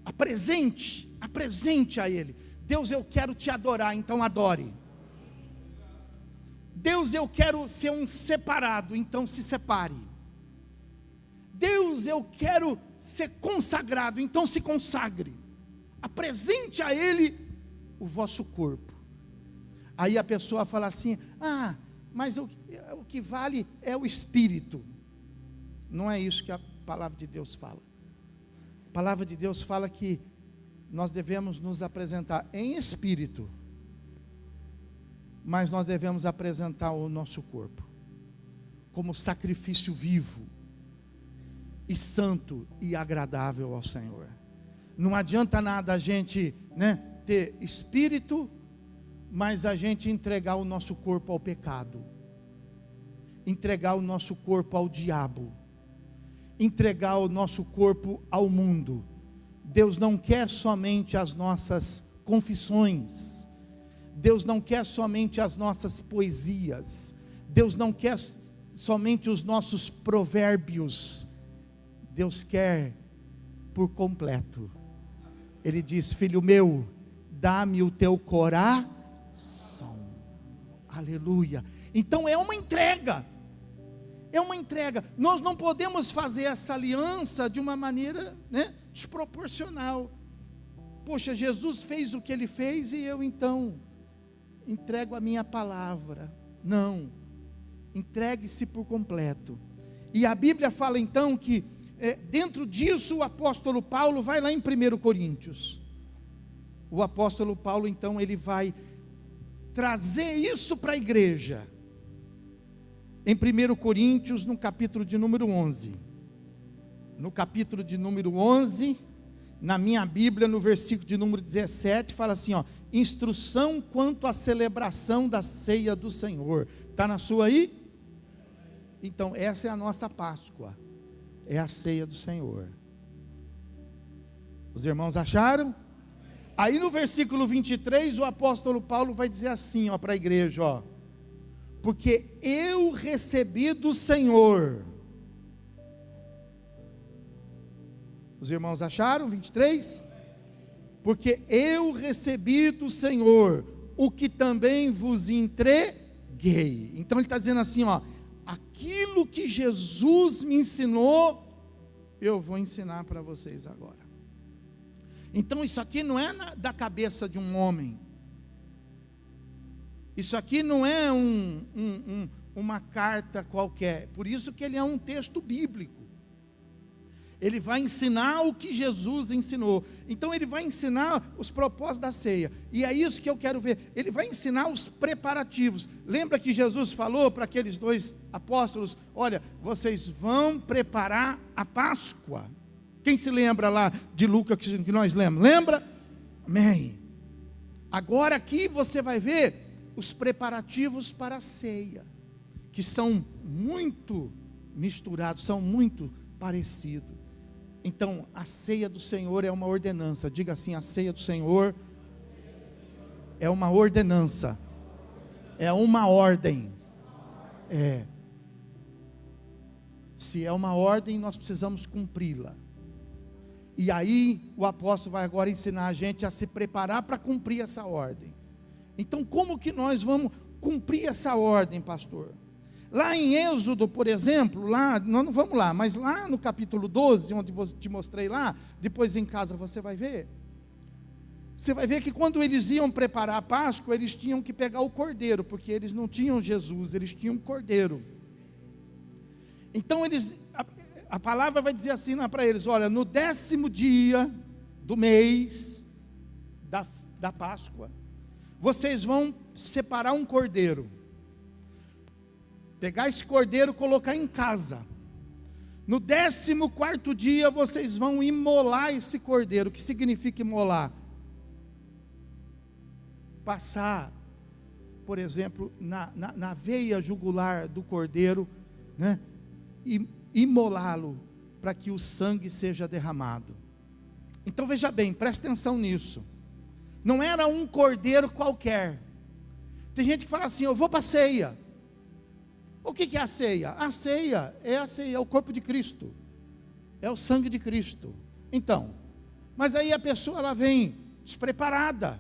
Apresente a Ele. Deus, eu quero te adorar, então adore. Deus, eu quero ser um separado, então se separe. Deus, eu quero ser consagrado, então se consagre. Apresente a Ele o vosso corpo. Aí a pessoa fala assim: mas o que vale é o espírito. Não é isso que a palavra de Deus fala. A palavra de Deus fala que nós devemos nos apresentar em espírito, mas nós devemos apresentar o nosso corpo como sacrifício vivo e santo e agradável ao Senhor. Não adianta nada a gente, ter espírito, mas a gente entregar o nosso corpo ao pecado, entregar o nosso corpo ao diabo, entregar o nosso corpo ao mundo. Deus não quer somente as nossas confissões, Deus não quer somente as nossas poesias, Deus não quer somente os nossos provérbios, Deus quer por completo. Ele diz: filho meu, dá-me o teu coração. Aleluia. Então é uma entrega. É uma entrega. Nós não podemos fazer essa aliança de uma maneira desproporcional. Poxa, Jesus fez o que Ele fez e eu então entrego a minha palavra. Não. Entregue-se por completo. E a Bíblia fala então que dentro disso o apóstolo Paulo vai lá em 1 Coríntios. O apóstolo Paulo então ele vai trazer isso para a igreja. Em 1 Coríntios, no capítulo de número 11. No capítulo de número 11, na minha Bíblia, no versículo de número 17, fala assim, instrução quanto à celebração da ceia do Senhor. Está na sua aí? Então, essa é a nossa Páscoa. É a ceia do Senhor. Os irmãos acharam? Aí no versículo 23, o apóstolo Paulo vai dizer assim para a igreja, porque eu recebi do Senhor. Os irmãos acharam? 23? Porque eu recebi do Senhor o que também vos entreguei. Então ele está dizendo assim, aquilo que Jesus me ensinou, eu vou ensinar para vocês agora. Então isso aqui não é da cabeça de um homem. Isso aqui não é uma carta qualquer. Por isso que ele é um texto bíblico. Ele vai ensinar o que Jesus ensinou. Então ele vai ensinar os propósitos da ceia. E é isso que eu quero ver. Ele vai ensinar os preparativos. Lembra que Jesus falou para aqueles dois apóstolos: olha, vocês vão preparar a Páscoa. Quem se lembra lá de Lucas que nós lemos? Lembra? Amém. Agora aqui você vai ver os preparativos para a ceia, que são muito misturados, são muito parecidos. Então, a ceia do Senhor é uma ordenança. Diga assim: a ceia do Senhor é uma ordenança, é uma ordem. Se é uma ordem, nós precisamos cumpri-la. E aí, o apóstolo vai agora ensinar a gente a se preparar para cumprir essa ordem. Então, como que nós vamos cumprir essa ordem, pastor? Lá em Êxodo, por exemplo, nós não vamos lá, mas lá no capítulo 12, onde eu te mostrei lá, depois em casa você vai ver. Você vai ver que quando eles iam preparar a Páscoa, eles tinham que pegar o cordeiro, porque eles não tinham Jesus, eles tinham um cordeiro. Então a palavra vai dizer assim para eles: olha, no 10º dia do mês da Páscoa, vocês vão separar um cordeiro, pegar esse cordeiro e colocar em casa. No 14º dia vocês vão imolar esse cordeiro. O que significa imolar? Passar, por exemplo, na veia jugular do cordeiro, e imolá-lo para que o sangue seja derramado. Então veja bem, presta atenção nisso. Não era um cordeiro qualquer. Tem gente que fala assim, eu vou para a ceia. O que é a ceia? A ceia, é o corpo de Cristo. É o sangue de Cristo. Então, mas aí a pessoa, ela vem despreparada.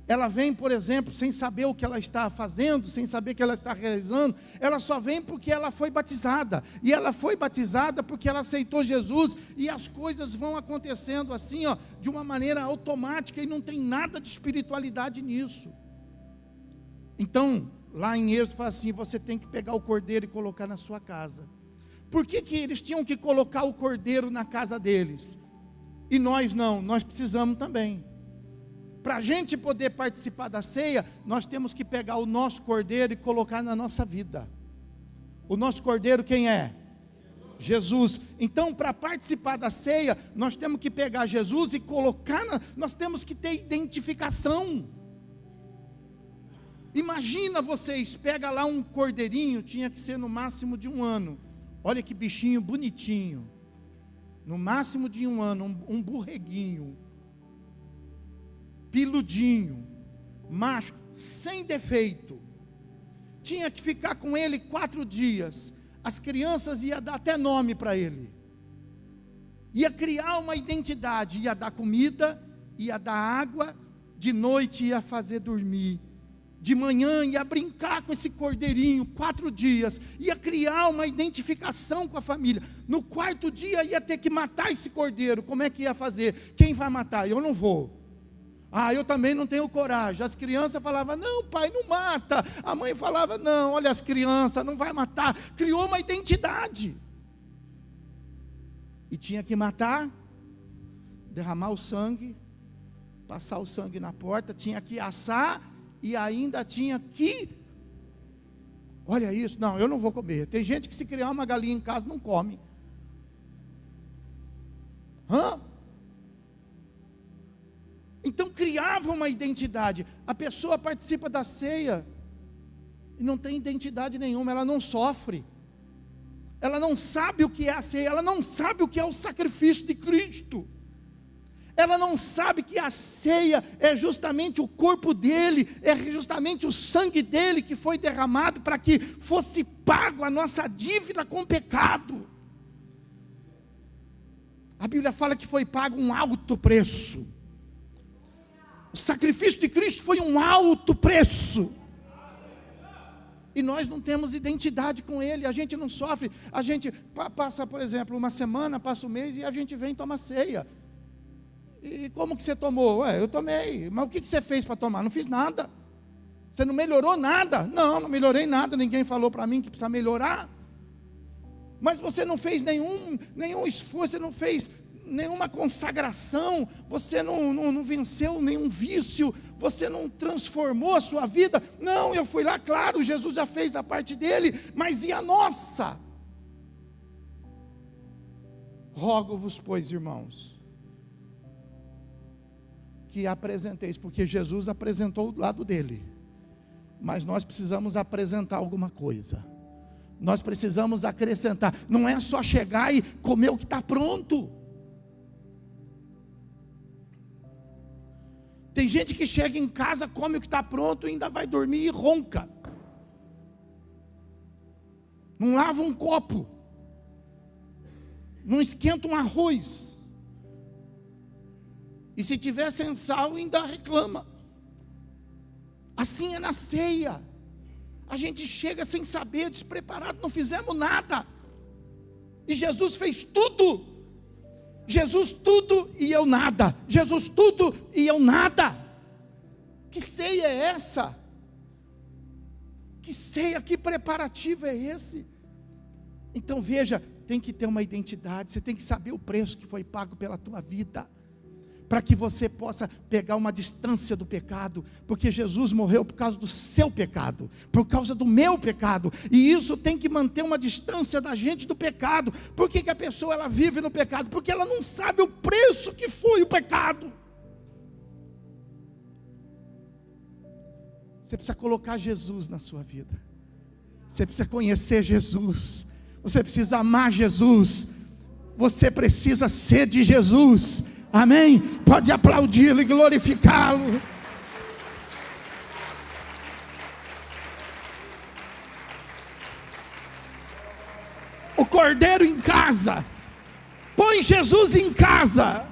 Ela vem, por exemplo, sem saber o que ela está fazendo, sem saber o que ela está realizando. Ela só vem porque ela foi batizada. E ela foi batizada porque ela aceitou Jesus. E as coisas vão acontecendo assim, ó, de uma maneira automática. E não tem nada de espiritualidade nisso. Então, lá em Êxodo fala assim, você tem que pegar o cordeiro e colocar na sua casa. Por que eles tinham que colocar o cordeiro na casa deles? E nós não, nós precisamos também. Para a gente poder participar da ceia, nós temos que pegar o nosso cordeiro e colocar na nossa vida. O nosso cordeiro quem é? Jesus. Então, para participar da ceia, nós temos que pegar Jesus e colocar, nós temos que ter identificação. Imagina vocês, pega lá um cordeirinho, tinha que ser no máximo de 1 ano. Olha que bichinho bonitinho. No máximo de 1 ano, um borreguinho. Piludinho, macho, sem defeito. Tinha que ficar com ele 4 dias. As crianças iam dar até nome para ele. Ia criar uma identidade, ia dar comida, ia dar água, de noite ia fazer dormir. De manhã ia brincar com esse cordeirinho, 4 dias, ia criar uma identificação com a família. No 4º dia ia ter que matar esse cordeiro. Como é que ia fazer? Quem vai matar? Eu não vou. Eu também não tenho coragem. As crianças falavam, não pai, não mata. A mãe falava, não, olha as crianças, não vai matar. Criou uma identidade. E tinha que matar, derramar o sangue, passar o sangue na porta, tinha que assar e ainda tinha que... Olha isso, não, eu não vou comer. Tem gente que se criar uma galinha em casa não come. Então criava uma identidade. A pessoa participa da ceia e não tem identidade nenhuma, ela não sofre. Ela não sabe o que é a ceia, ela não sabe o que é o sacrifício de Cristo. Ela não sabe que a ceia é justamente o corpo dele, é justamente o sangue dele que foi derramado para que fosse pago a nossa dívida com o pecado. A Bíblia fala que foi pago um alto preço. O sacrifício de Cristo foi um alto preço. E nós não temos identidade com Ele, a gente não sofre. A gente passa, por exemplo, uma semana, passa um mês e a gente vem e toma ceia. E como que você tomou? Eu tomei. Mas o que você fez para tomar? Não fiz nada. Você não melhorou nada? Não melhorei nada. Ninguém falou para mim que precisa melhorar. Mas você não fez nenhum esforço, você não fez nenhuma consagração, você não venceu nenhum vício, você não transformou a sua vida. Não, eu fui lá, claro, Jesus já fez a parte dele, mas e a nossa? Rogo-vos, pois, irmãos, que apresenteis, porque Jesus apresentou do lado dele, mas nós precisamos apresentar alguma coisa, nós precisamos acrescentar. Não é só chegar e comer o que está pronto. Tem gente que chega em casa, come o que está pronto e ainda vai dormir e ronca. Não lava um copo. Não esquenta um arroz. E se tiver sem sal, ainda reclama. Assim é na ceia. A gente chega sem saber, despreparado, não fizemos nada. E Jesus fez tudo. Jesus tudo e eu nada. Jesus tudo e eu nada. Que ceia é essa? Que ceia, que preparativo é esse? Então veja, tem que ter uma identidade. Você tem que saber o preço que foi pago pela tua vida, para que você possa pegar uma distância do pecado, porque Jesus morreu por causa do seu pecado, por causa do meu pecado, e isso tem que manter uma distância da gente do pecado. Por que a pessoa ela vive no pecado? Porque ela não sabe o preço que foi o pecado. Você precisa colocar Jesus na sua vida, você precisa conhecer Jesus, você precisa amar Jesus, você precisa ser de Jesus. Amém? Pode aplaudi-lo e glorificá-lo. cordeiro em casa. Põe Jesus em casa.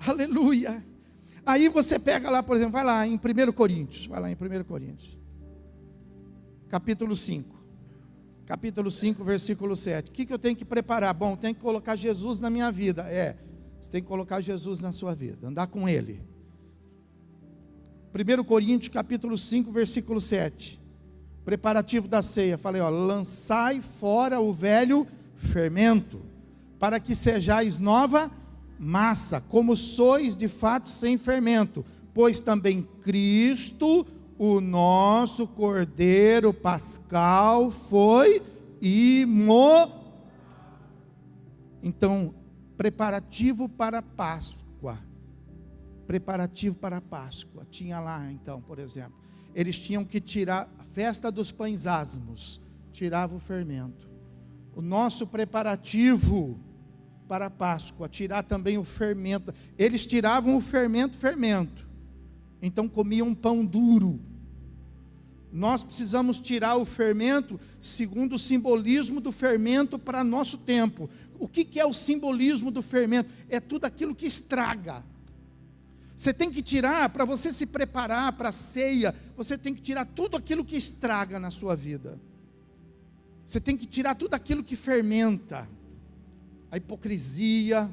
Aleluia. Aí você pega lá, por exemplo, vai lá em 1 Coríntios. Vai lá em 1 Coríntios. Capítulo 5. Capítulo 5, versículo 7. O que eu tenho que preparar? Bom, tenho que colocar Jesus na minha vida. Você tem que colocar Jesus na sua vida, andar com Ele. 1 Coríntios, capítulo 5, versículo 7. Preparativo da ceia. Falei, lançai fora o velho fermento, para que sejais nova massa, como sois de fato sem fermento, pois também Cristo, o nosso Cordeiro Pascal, foi Então, preparativo para a Páscoa. Preparativo para a Páscoa. Tinha lá, então, por exemplo, eles tinham que tirar a festa dos pães asmos, tirava o fermento. O nosso preparativo para a Páscoa, tirar também o fermento. Eles tiravam o fermento. Então comiam um pão duro. Nós precisamos tirar o fermento segundo o simbolismo do fermento para nosso tempo. O que é o simbolismo do fermento? É tudo aquilo que estraga. Você tem que tirar, para você se preparar para a ceia, você tem que tirar tudo aquilo que estraga na sua vida. Você tem que tirar tudo aquilo que fermenta. A hipocrisia,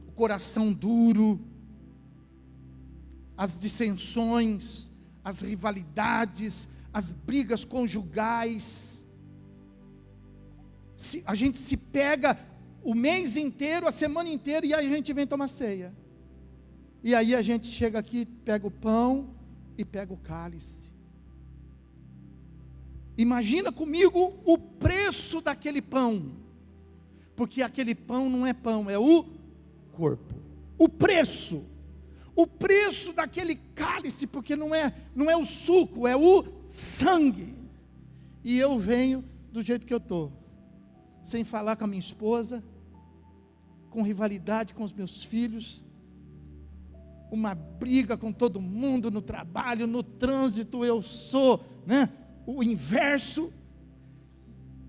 o coração duro, as dissensões, as rivalidades, as brigas conjugais. A gente se pega o mês inteiro, a semana inteira, e aí a gente vem tomar ceia. E aí a gente chega aqui, pega o pão e pega o cálice. Imagina comigo o preço daquele pão, porque aquele pão não é pão, é o corpo. O preço daquele cálice, porque não é o suco, é o sangue. E eu venho do jeito que eu estou, sem falar com a minha esposa, com rivalidade com os meus filhos, uma briga com todo mundo no trabalho, no trânsito eu sou, o inverso.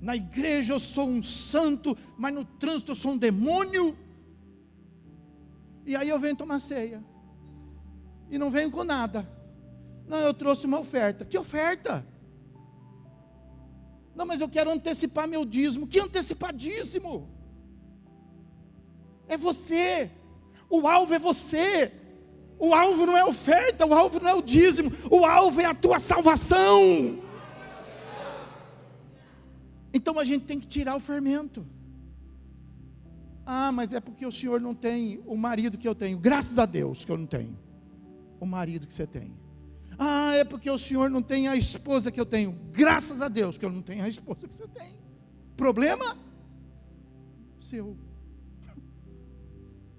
Na igreja eu sou um santo, mas no trânsito eu sou um demônio. E aí eu venho tomar ceia, e não venho com nada. Não, eu trouxe uma oferta. Que oferta? Não, mas eu quero antecipar meu dízimo. Que antecipar dízimo? É você. O alvo é você. O alvo não é a oferta, o alvo não é o dízimo, o alvo é a tua salvação. Então a gente tem que tirar o fermento. Ah, mas é porque o senhor não tem o marido que eu tenho. Graças a Deus que eu não tenho o marido que você tem. Ah, é porque o senhor não tem a esposa que eu tenho. Graças a Deus que eu não tenho a esposa que você tem. Problema seu.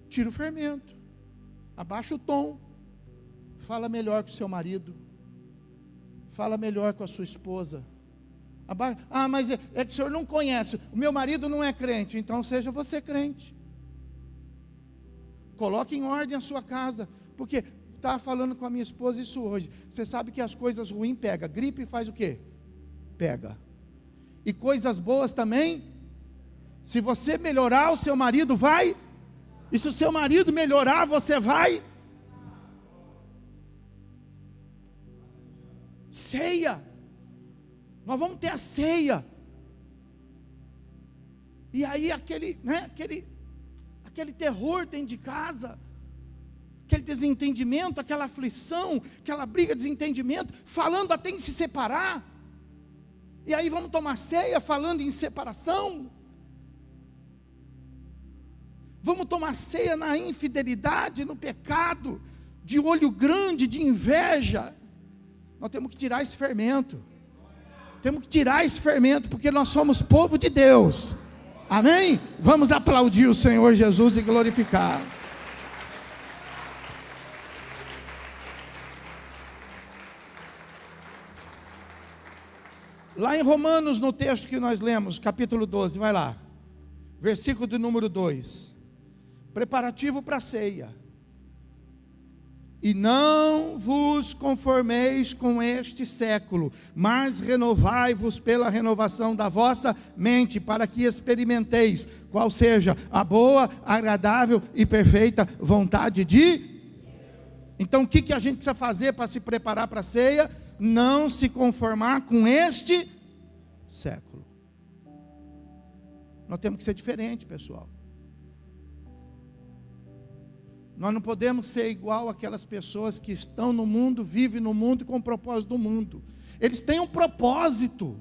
Tira o fermento, abaixa o tom, fala melhor com o seu marido, fala melhor com a sua esposa. Ah, mas é que o senhor não conhece, o meu marido não é crente. Então seja você crente. Coloque em ordem a sua casa, porque estava falando com a minha esposa isso hoje. Você sabe que as coisas ruins pega, gripe faz o quê? Pega. E coisas boas também. Se você melhorar, o seu marido vai. E se o seu marido melhorar, você vai. Ceia. Nós vamos ter a ceia. E aí aquele terror dentro de casa, aquele desentendimento, aquela aflição, aquela briga, desentendimento, falando até em se separar. E aí vamos tomar ceia falando em separação. Vamos tomar ceia na infidelidade, no pecado, de olho grande, de inveja. Nós temos que tirar esse fermento. Temos que tirar esse fermento, porque nós somos povo de Deus. Amém? Vamos aplaudir o Senhor Jesus e glorificar. Lá em Romanos, no texto que nós lemos, capítulo 12, vai lá. Versículo de número 2. Preparativo para a ceia. E não vos conformeis com este século, mas renovai-vos pela renovação da vossa mente, para que experimenteis qual seja a boa, agradável e perfeita vontade de... Então o que a gente precisa fazer para se preparar para a ceia? Não se conformar com este século. Nós temos que ser diferente, pessoal. Nós não podemos ser igual aquelas pessoas que estão no mundo, vivem no mundo com o propósito do mundo. Eles têm um propósito.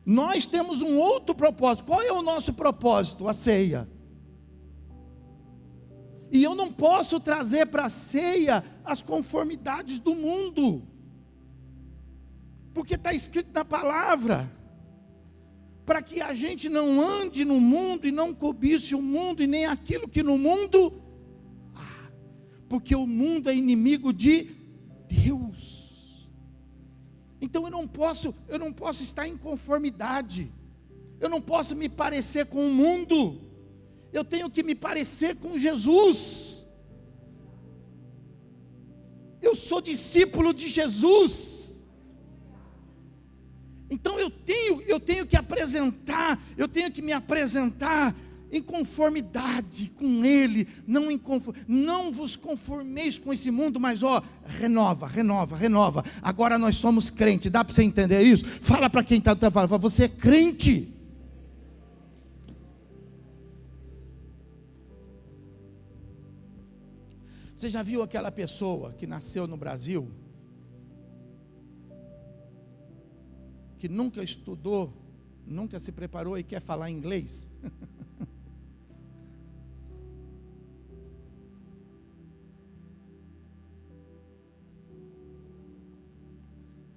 Nós temos um outro propósito. Qual é o nosso propósito? A ceia. E eu não posso trazer para a ceia as conformidades do mundo. Porque está escrito na palavra. Para que a gente não ande no mundo e não cobice o mundo e nem aquilo que no mundo há. Porque o mundo é inimigo de Deus. Então eu não posso estar em conformidade. Eu não posso me parecer com o mundo. Eu tenho que me parecer com Jesus. Eu sou discípulo de Jesus. Então eu tenho que apresentar, eu tenho que me apresentar em conformidade com Ele, não vos conformeis com esse mundo, mas renova. Agora nós somos crentes, dá para você entender isso? Fala para quem está falando, você é crente. Você já viu aquela pessoa que nasceu no Brasil, que nunca estudou, nunca se preparou e quer falar inglês?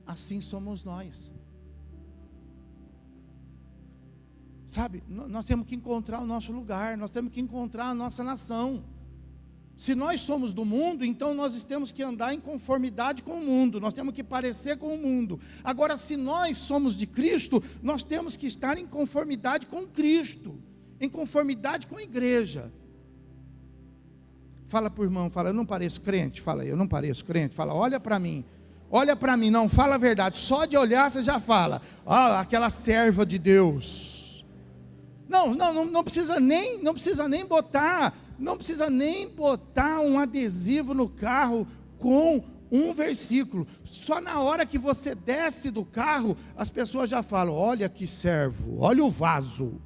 Assim somos nós. Sabe, nós temos que encontrar o nosso lugar, nós temos que encontrar a nossa nação. Se nós somos do mundo, então nós temos que andar em conformidade com o mundo, nós temos que parecer com o mundo. Agora, se nós somos de Cristo, nós temos que estar em conformidade com Cristo, em conformidade com a igreja. Fala para o irmão, fala, eu não pareço crente, fala aí, eu não pareço crente, fala, olha para mim, não, fala a verdade, só de olhar você já fala, aquela serva de Deus. Não precisa nem botar um adesivo no carro com um versículo. Só na hora que você desce do carro, as pessoas já falam, olha que servo, olha o vaso.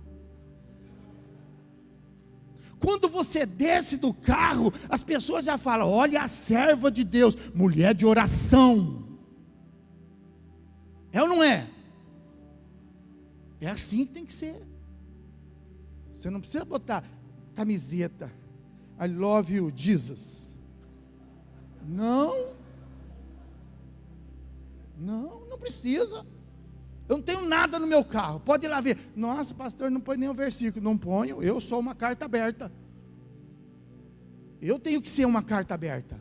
Quando você desce do carro, as pessoas já falam, olha a serva de Deus, mulher de oração. É ou não é? É assim que tem que ser. Você não precisa botar camiseta, I love you, Jesus. Não precisa. Eu não tenho nada no meu carro, pode ir lá ver. Nossa, pastor, não põe nenhum versículo. Não ponho, eu sou uma carta aberta. Eu tenho que ser uma carta aberta.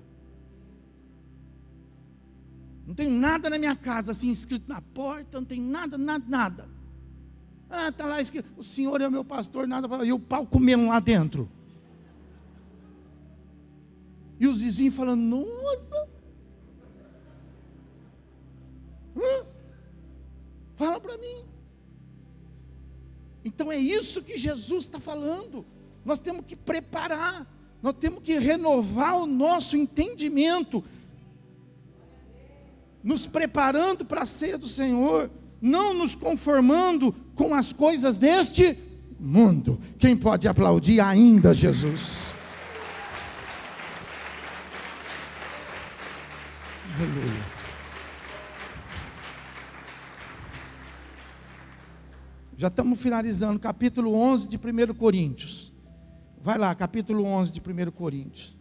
Não tenho nada na minha casa assim escrito na porta, não tem nada. Está lá escrito, o Senhor é o meu pastor, nada, e o pau comendo lá dentro. E os vizinhos falando, nossa. Fala para mim. Então é isso que Jesus está falando. Nós temos que preparar, nós temos que renovar o nosso entendimento, nos preparando para a ceia do Senhor, não nos conformando com as coisas deste mundo. Quem pode aplaudir ainda Jesus? Aleluia. Já estamos finalizando, capítulo 11 de 1 Coríntios. Vai lá, capítulo 11 de 1 Coríntios.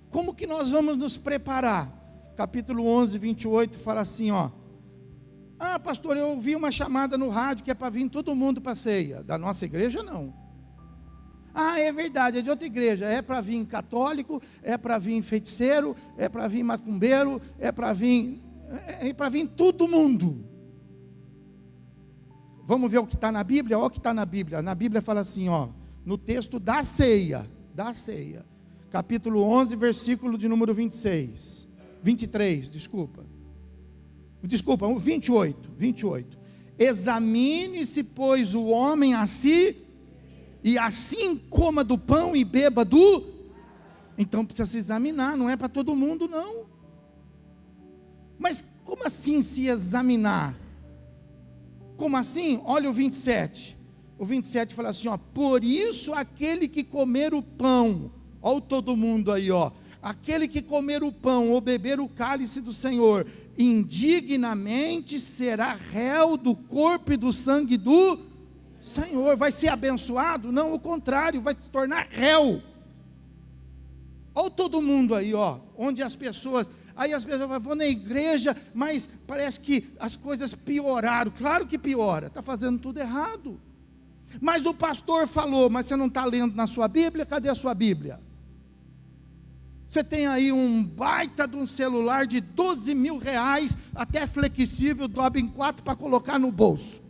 Como que nós vamos nos preparar? Capítulo 11, 28, fala assim, pastor, eu ouvi uma chamada no rádio que é para vir todo mundo para a ceia. Da nossa igreja, não. É verdade, é de outra igreja. É para vir católico, é para vir feiticeiro, é para vir macumbeiro, é para vir todo mundo. Vamos ver o que está na Bíblia? Olha o que está na Bíblia. Na Bíblia fala assim, no texto da ceia, Da ceia. Capítulo 11, versículo de número 23, desculpa. 28. Examine-se, pois, o homem a si, e assim coma do pão e beba do... Então precisa se examinar, não é para todo mundo não. Mas como assim se examinar? Como assim? Olha o 27. O 27 fala assim, ó: por isso aquele que comer o pão, olha todo mundo aí, ó. Aquele que comer o pão ou beber o cálice do Senhor, indignamente será réu do corpo e do sangue do Senhor. Vai ser abençoado? Não, o contrário, vai se tornar réu. Olha todo mundo aí, ó, onde as pessoas... Aí as pessoas falam, vou na igreja, mas parece que as coisas pioraram. Claro que piora, está fazendo tudo errado. Mas o pastor falou, mas você não está lendo na sua Bíblia? Cadê a sua Bíblia? Você tem aí um baita de um celular de 12 mil reais, até flexível, dobra em 4 para colocar no bolso.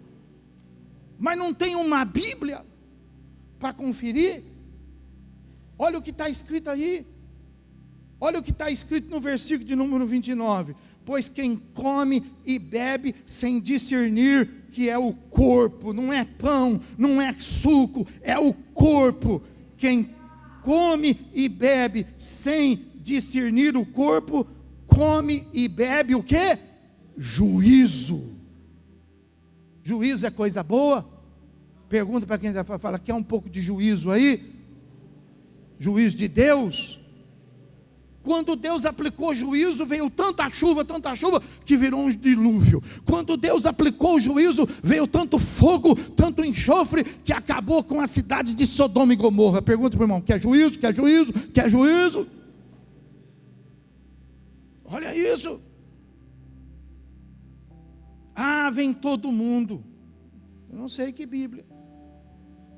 Mas não tem uma Bíblia para conferir? Olha o que está escrito aí. Olha o que está escrito no versículo de número 29. Pois quem come e bebe sem discernir que é o corpo, não é pão, não é suco, é o corpo. Quem come e bebe sem discernir o corpo, come e bebe o quê? Juízo. Juízo é coisa boa? Pergunta para quem fala, quer um pouco de juízo aí? Juízo de Deus? Quando Deus aplicou juízo, veio tanta chuva, que virou um dilúvio. Quando Deus aplicou o juízo, veio tanto fogo, tanto enxofre, que acabou com a cidade de Sodoma e Gomorra. Pergunta para o irmão, quer juízo? Quer juízo? Quer juízo? Olha isso. Ah, vem todo mundo. Eu não sei que Bíblia.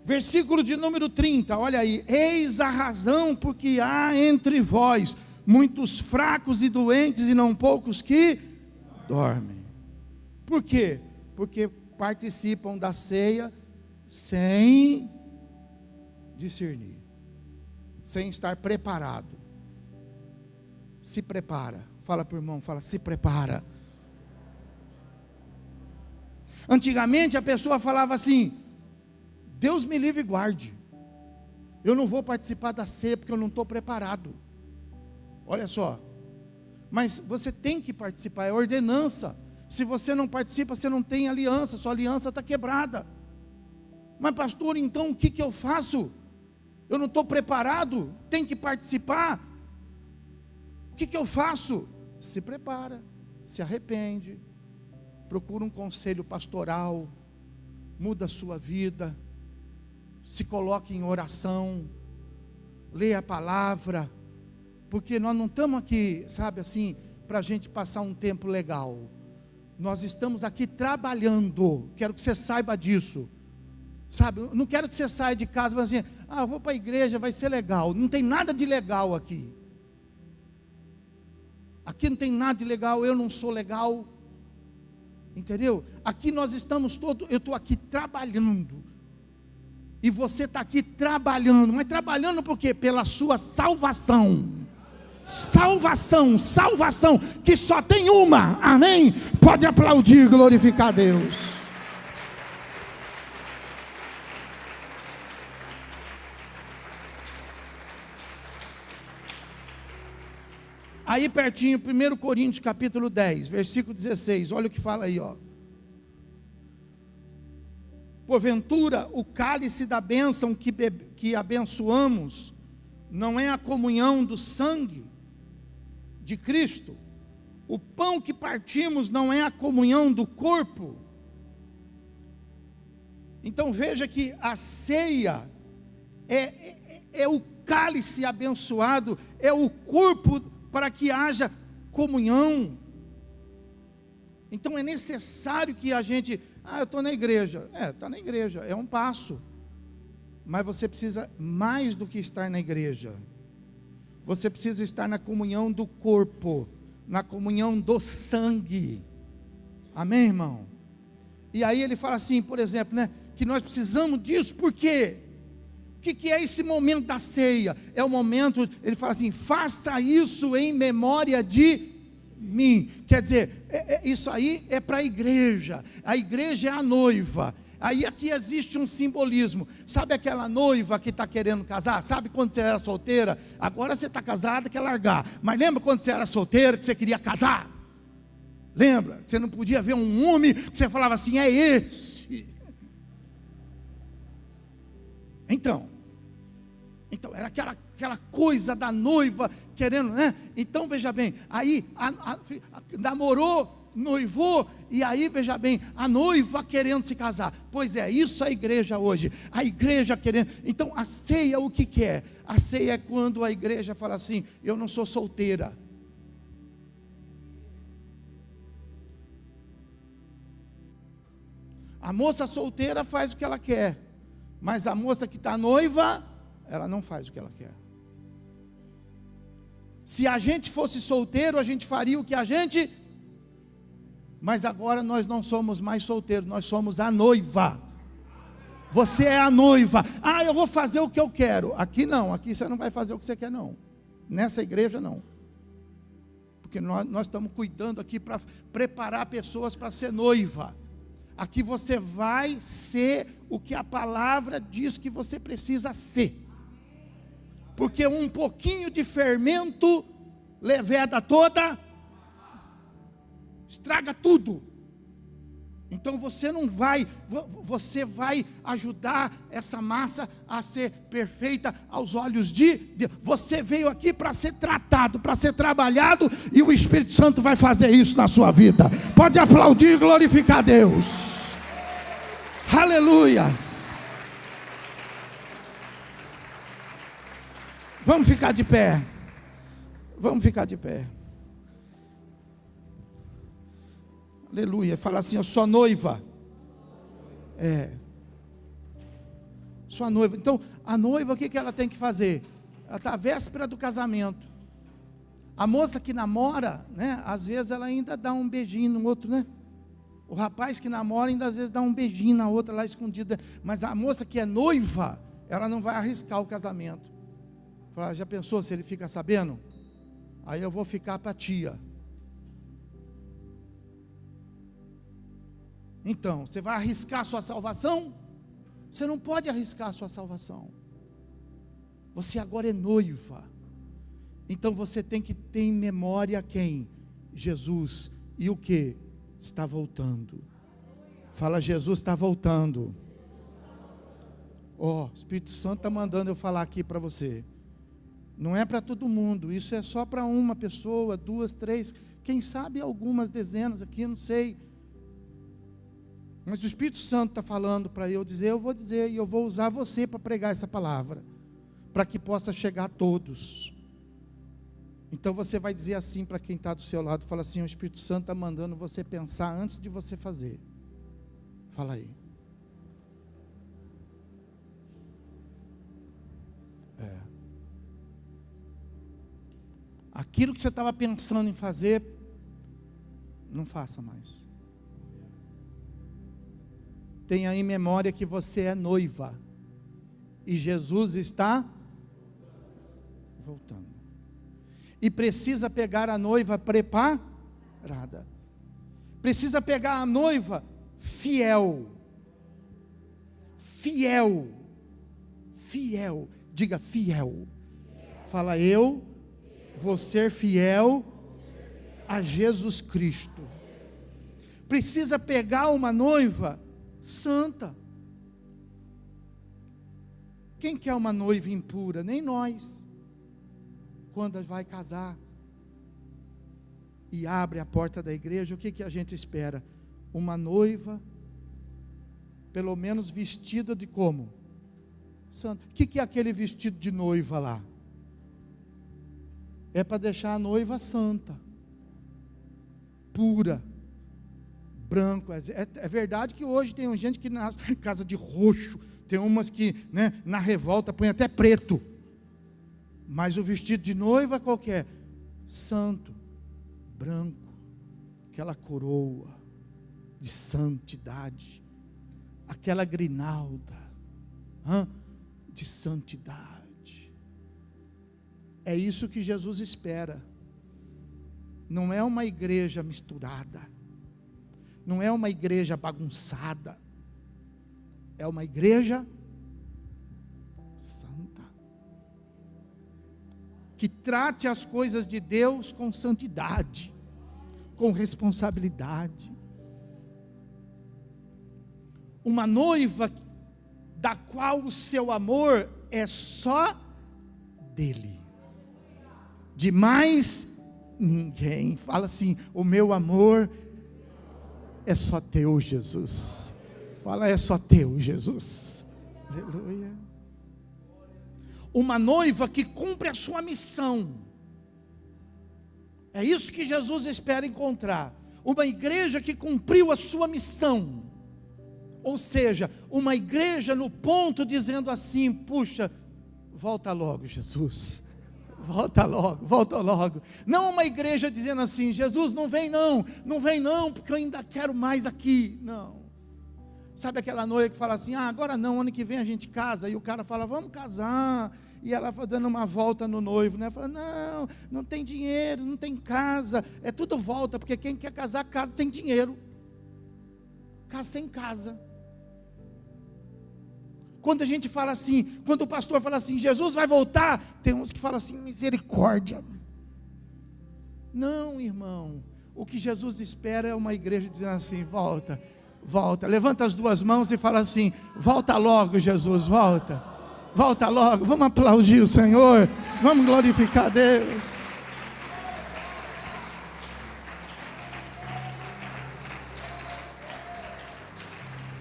Versículo de número 30, olha aí. Eis a razão porque há entre vós muitos fracos e doentes, e não poucos que dormem. Por quê? Porque participam da ceia sem discernir, sem estar preparado. Se prepara. Fala para o irmão, fala, se prepara. Antigamente a pessoa falava assim, Deus me livre e guarde, eu não vou participar da ceia porque eu não estou preparado. Olha só, mas você tem que participar, é ordenança. Se você não participa, você não tem aliança, sua aliança está quebrada. Mas pastor, então o que eu faço? Eu não estou preparado, tem que participar. O que eu faço? Se prepara, se arrepende, procura um conselho pastoral, muda a sua vida, se coloque em oração, leia a palavra, porque nós não estamos aqui, sabe assim, para a gente passar um tempo legal. Nós estamos aqui trabalhando. Quero que você saiba disso. Sabe, não quero que você saia de casa e fale assim, eu vou para a igreja, vai ser legal. Não tem nada de legal aqui. Aqui não tem nada de legal, eu não sou legal. Entendeu? Aqui nós estamos todos, eu estou aqui trabalhando. E você está aqui trabalhando. Mas trabalhando por quê? Pela sua salvação. Salvação, que só tem uma, amém? Pode aplaudir, glorificar a Deus. Aí pertinho, 1 Coríntios capítulo 10, versículo 16, olha o que fala aí, ó. Porventura, o cálice da bênção que abençoamos, não é a comunhão do sangue de Cristo? O pão que partimos não é a comunhão do corpo? Então veja que a ceia é o cálice abençoado, é o corpo para que haja comunhão. Então é necessário que a gente, eu estou na igreja, está na igreja, é um passo, mas você precisa mais do que estar na igreja, você precisa estar na comunhão do corpo, na comunhão do sangue, amém, irmão? E aí ele fala assim, por exemplo, que nós precisamos disso, por quê? O que é esse momento da ceia? É o momento, ele fala assim, faça isso em memória de mim. Quer dizer, isso aí é para a igreja é a noiva. Aí aqui existe um simbolismo. Sabe aquela noiva que está querendo casar? Sabe quando você era solteira? Agora você está casada, quer largar. Mas lembra quando você era solteira, que você queria casar? Lembra? Que você não podia ver um homem, que você falava assim, é esse. Então era aquela coisa da noiva querendo, né? Então veja bem, aí namorou, noivou, e aí veja bem, a noiva querendo se casar. Pois é, isso é a igreja hoje, a igreja querendo. Então a ceia, o que é? A ceia é quando a igreja fala assim, eu não sou solteira. A moça solteira faz o que ela quer, mas a moça que está noiva, ela não faz o que ela quer. Se a gente fosse solteiro, a gente faria o que a gente... Mas agora nós não somos mais solteiros, nós somos a noiva. Você é a noiva. Ah, eu vou fazer o que eu quero. Aqui não, aqui você não vai fazer o que você quer não. Nessa igreja não. Porque nós estamos cuidando aqui para preparar pessoas para ser noiva. Aqui você vai ser o que a palavra diz que você precisa ser. Porque um pouquinho de fermento leveda toda, estraga tudo. Então você não vai, você vai ajudar essa massa a ser perfeita aos olhos de Deus. Você veio aqui para ser tratado, para ser trabalhado, e o Espírito Santo vai fazer isso na sua vida. Pode aplaudir e glorificar a Deus. Aleluia. Vamos ficar de pé. Vamos ficar de pé. Aleluia. Fala assim, eu sou noiva. Sua noiva. Então, a noiva, o que ela tem que fazer? Ela está à véspera do casamento. A moça que namora, né? Às vezes ela ainda dá um beijinho no outro, né? O rapaz que namora ainda às vezes dá um beijinho na outra lá escondida. Mas a moça que é noiva, ela não vai arriscar o casamento. Fala, já pensou se ele fica sabendo? Aí eu vou ficar para a tia. Então, você vai arriscar a sua salvação? Você não pode arriscar a sua salvação. Você agora é noiva. Então você tem que ter em memória quem? Jesus. E o que? Está voltando. Fala, Jesus está voltando. Ó, o Espírito Santo está mandando eu falar aqui para você. Não é para todo mundo, isso é só para uma pessoa, 2, 3, quem sabe algumas dezenas aqui, não sei. Mas o Espírito Santo está falando para eu dizer, eu vou dizer, e eu vou usar você para pregar essa palavra, para que possa chegar a todos. Então você vai dizer assim para quem está do seu lado, fala assim, o Espírito Santo está mandando você pensar antes de você fazer. Fala aí. Aquilo que você estava pensando em fazer, não faça mais. Tenha em memória que você é noiva. E Jesus está voltando. E precisa pegar a noiva preparada. Precisa pegar a noiva fiel. Fiel. Fiel. Diga fiel. Fala, eu vou ser fiel a Jesus Cristo. Precisa pegar uma noiva santa. Quem quer uma noiva impura? Nem nós. Quando vai casar e abre a porta da igreja, o que a gente espera? Uma noiva, pelo menos vestida de como? Santa. O que é aquele vestido de noiva lá? É para deixar a noiva santa, pura, branco. É verdade que hoje tem gente que nasce casa de roxo, tem umas que, né, na revolta põe até preto. Mas o vestido de noiva qual que é? Santo, branco, aquela coroa de santidade, aquela grinalda de santidade. É isso que Jesus espera. Não é uma igreja misturada, não é uma igreja bagunçada, é uma igreja santa, que trate as coisas de Deus com santidade, com responsabilidade. Uma noiva da qual o seu amor é só dele, de mais ninguém. Fala assim: o meu amor é só teu, Jesus. Fala: é só teu, Jesus. Aleluia. Uma noiva que cumpre a sua missão. É isso que Jesus espera encontrar. Uma igreja que cumpriu a sua missão. Ou seja, uma igreja no ponto dizendo assim: puxa, volta logo, Jesus. Volta logo, volta logo. Não uma igreja dizendo assim: Jesus, não vem não, não vem não, porque eu ainda quero mais aqui. Não. Sabe aquela noiva que fala assim: agora não, ano que vem a gente casa. E o cara fala: vamos casar. E ela vai dando uma volta no noivo, né? Fala: não, não tem dinheiro, não tem casa. É tudo volta, porque quem quer casar, casa sem dinheiro. Casa sem casa. Quando a gente fala assim, quando o pastor fala assim: Jesus vai voltar, tem uns que falam assim: misericórdia. Não, irmão, o que Jesus espera é uma igreja dizendo assim: volta, volta, levanta as duas mãos e fala assim: volta logo, Jesus, volta, volta logo. Vamos aplaudir o Senhor, vamos glorificar a Deus.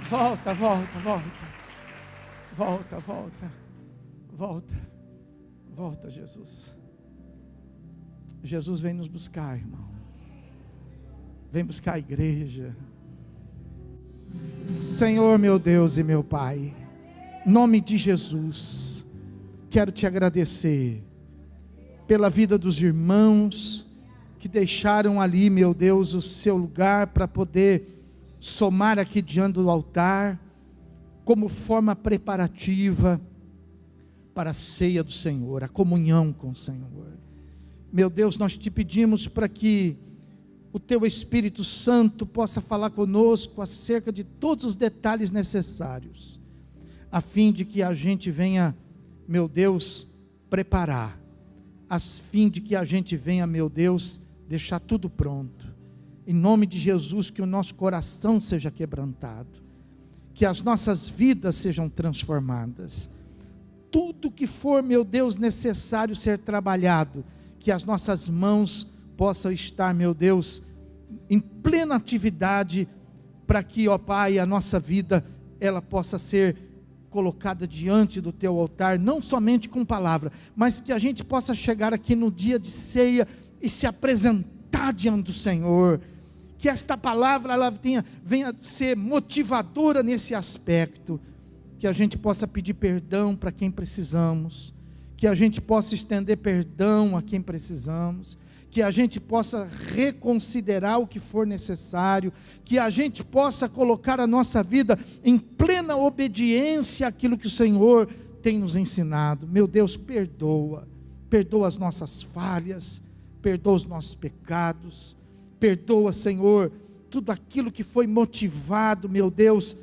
Volta, volta, volta. Volta, volta, volta, volta, Jesus. Jesus vem nos buscar, irmão. Vem buscar a igreja. Senhor, meu Deus e meu Pai, em nome de Jesus, quero te agradecer pela vida dos irmãos que deixaram ali, meu Deus, o seu lugar para poder somar aqui diante do altar, como forma preparativa para a ceia do Senhor, a comunhão com o Senhor. Meu Deus, nós te pedimos para que o teu Espírito Santo possa falar conosco acerca de todos os detalhes necessários, a fim de que a gente venha, meu Deus, preparar, a fim de que a gente venha, meu Deus, deixar tudo pronto. Em nome de Jesus, que o nosso coração seja quebrantado, que as nossas vidas sejam transformadas. Tudo que for, meu Deus, necessário ser trabalhado, que as nossas mãos possam estar, meu Deus, em plena atividade, para que, ó Pai, a nossa vida, ela possa ser colocada diante do teu altar, não somente com palavra, mas que a gente possa chegar aqui no dia de ceia e se apresentar diante do Senhor. Que esta palavra ela venha ser motivadora nesse aspecto, que a gente possa pedir perdão para quem precisamos, que a gente possa estender perdão a quem precisamos, que a gente possa reconsiderar o que for necessário, que a gente possa colocar a nossa vida em plena obediência àquilo que o Senhor tem nos ensinado. Meu Deus, perdoa as nossas falhas, perdoa os nossos pecados, perdoa, Senhor, tudo aquilo que foi motivado, meu Deus,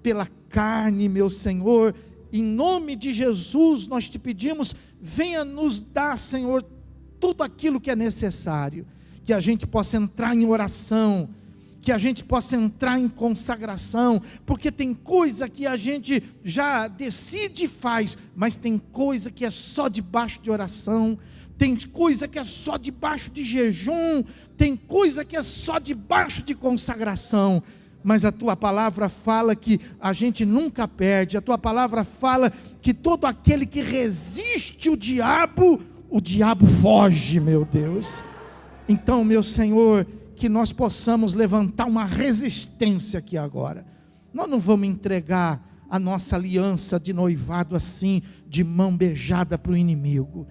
pela carne, meu Senhor. Em nome de Jesus nós te pedimos, venha nos dar, Senhor, tudo aquilo que é necessário, que a gente possa entrar em oração, que a gente possa entrar em consagração, porque tem coisa que a gente já decide e faz, mas tem coisa que é só debaixo de oração, tem coisa que é só debaixo de jejum, tem coisa que é só debaixo de consagração, mas a tua palavra fala que a gente nunca perde, a tua palavra fala que todo aquele que resiste o diabo foge, meu Deus. Então, meu Senhor, que nós possamos levantar uma resistência aqui agora. Nós não vamos entregar a nossa aliança de noivado assim, de mão beijada para o inimigo.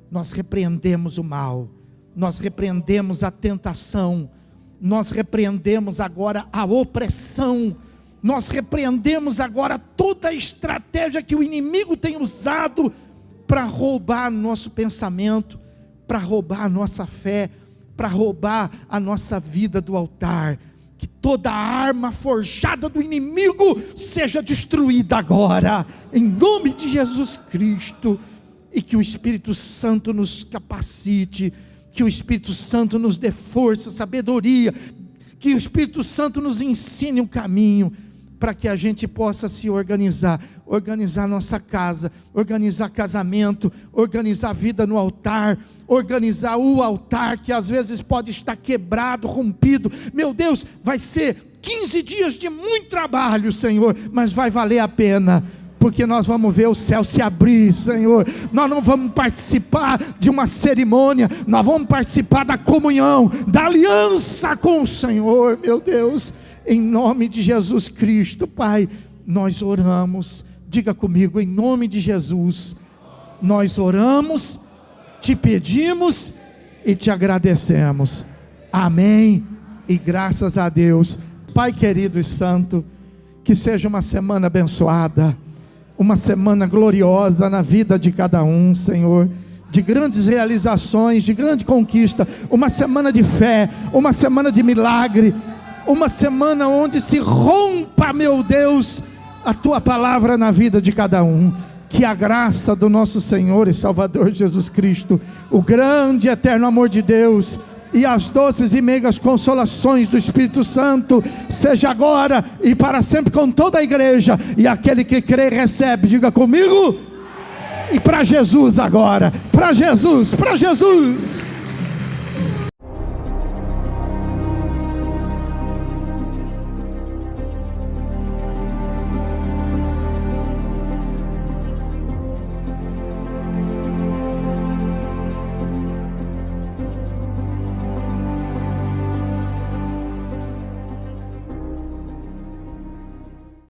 Nós repreendemos o mal, nós repreendemos a tentação, nós repreendemos agora a opressão, Nós repreendemos agora toda a estratégia que o inimigo tem usado para roubar nosso pensamento, para roubar a nossa fé, para roubar a nossa vida do altar. Que toda arma forjada do inimigo seja destruída agora, em nome de Jesus Cristo. E que o Espírito Santo nos capacite, que o Espírito Santo nos dê força, sabedoria, que o Espírito Santo nos ensine um caminho, para que a gente possa se organizar nossa casa, organizar casamento, organizar a vida no altar, organizar o altar que às vezes pode estar quebrado, rompido. Meu Deus, vai ser 15 dias de muito trabalho, Senhor, mas vai valer a pena, porque nós vamos ver o céu se abrir, Senhor. Nós não vamos participar de uma cerimônia, nós vamos participar da comunhão, da aliança com o Senhor, meu Deus. Em nome de Jesus Cristo, Pai, nós oramos. Diga comigo, em nome de Jesus, nós oramos, te pedimos e te agradecemos. Amém e graças a Deus. Pai querido e santo, que seja uma semana abençoada, uma semana gloriosa na vida de cada um, Senhor, de grandes realizações, de grande conquista, uma semana de fé, uma semana de milagre, uma semana onde se rompa, meu Deus, a tua palavra na vida de cada um. Que a graça do nosso Senhor e Salvador Jesus Cristo, o grande e eterno amor de Deus e as doces e meigas consolações do Espírito Santo seja agora e para sempre com toda a igreja. E aquele que crê e recebe, diga comigo. E para Jesus agora, para Jesus, para Jesus.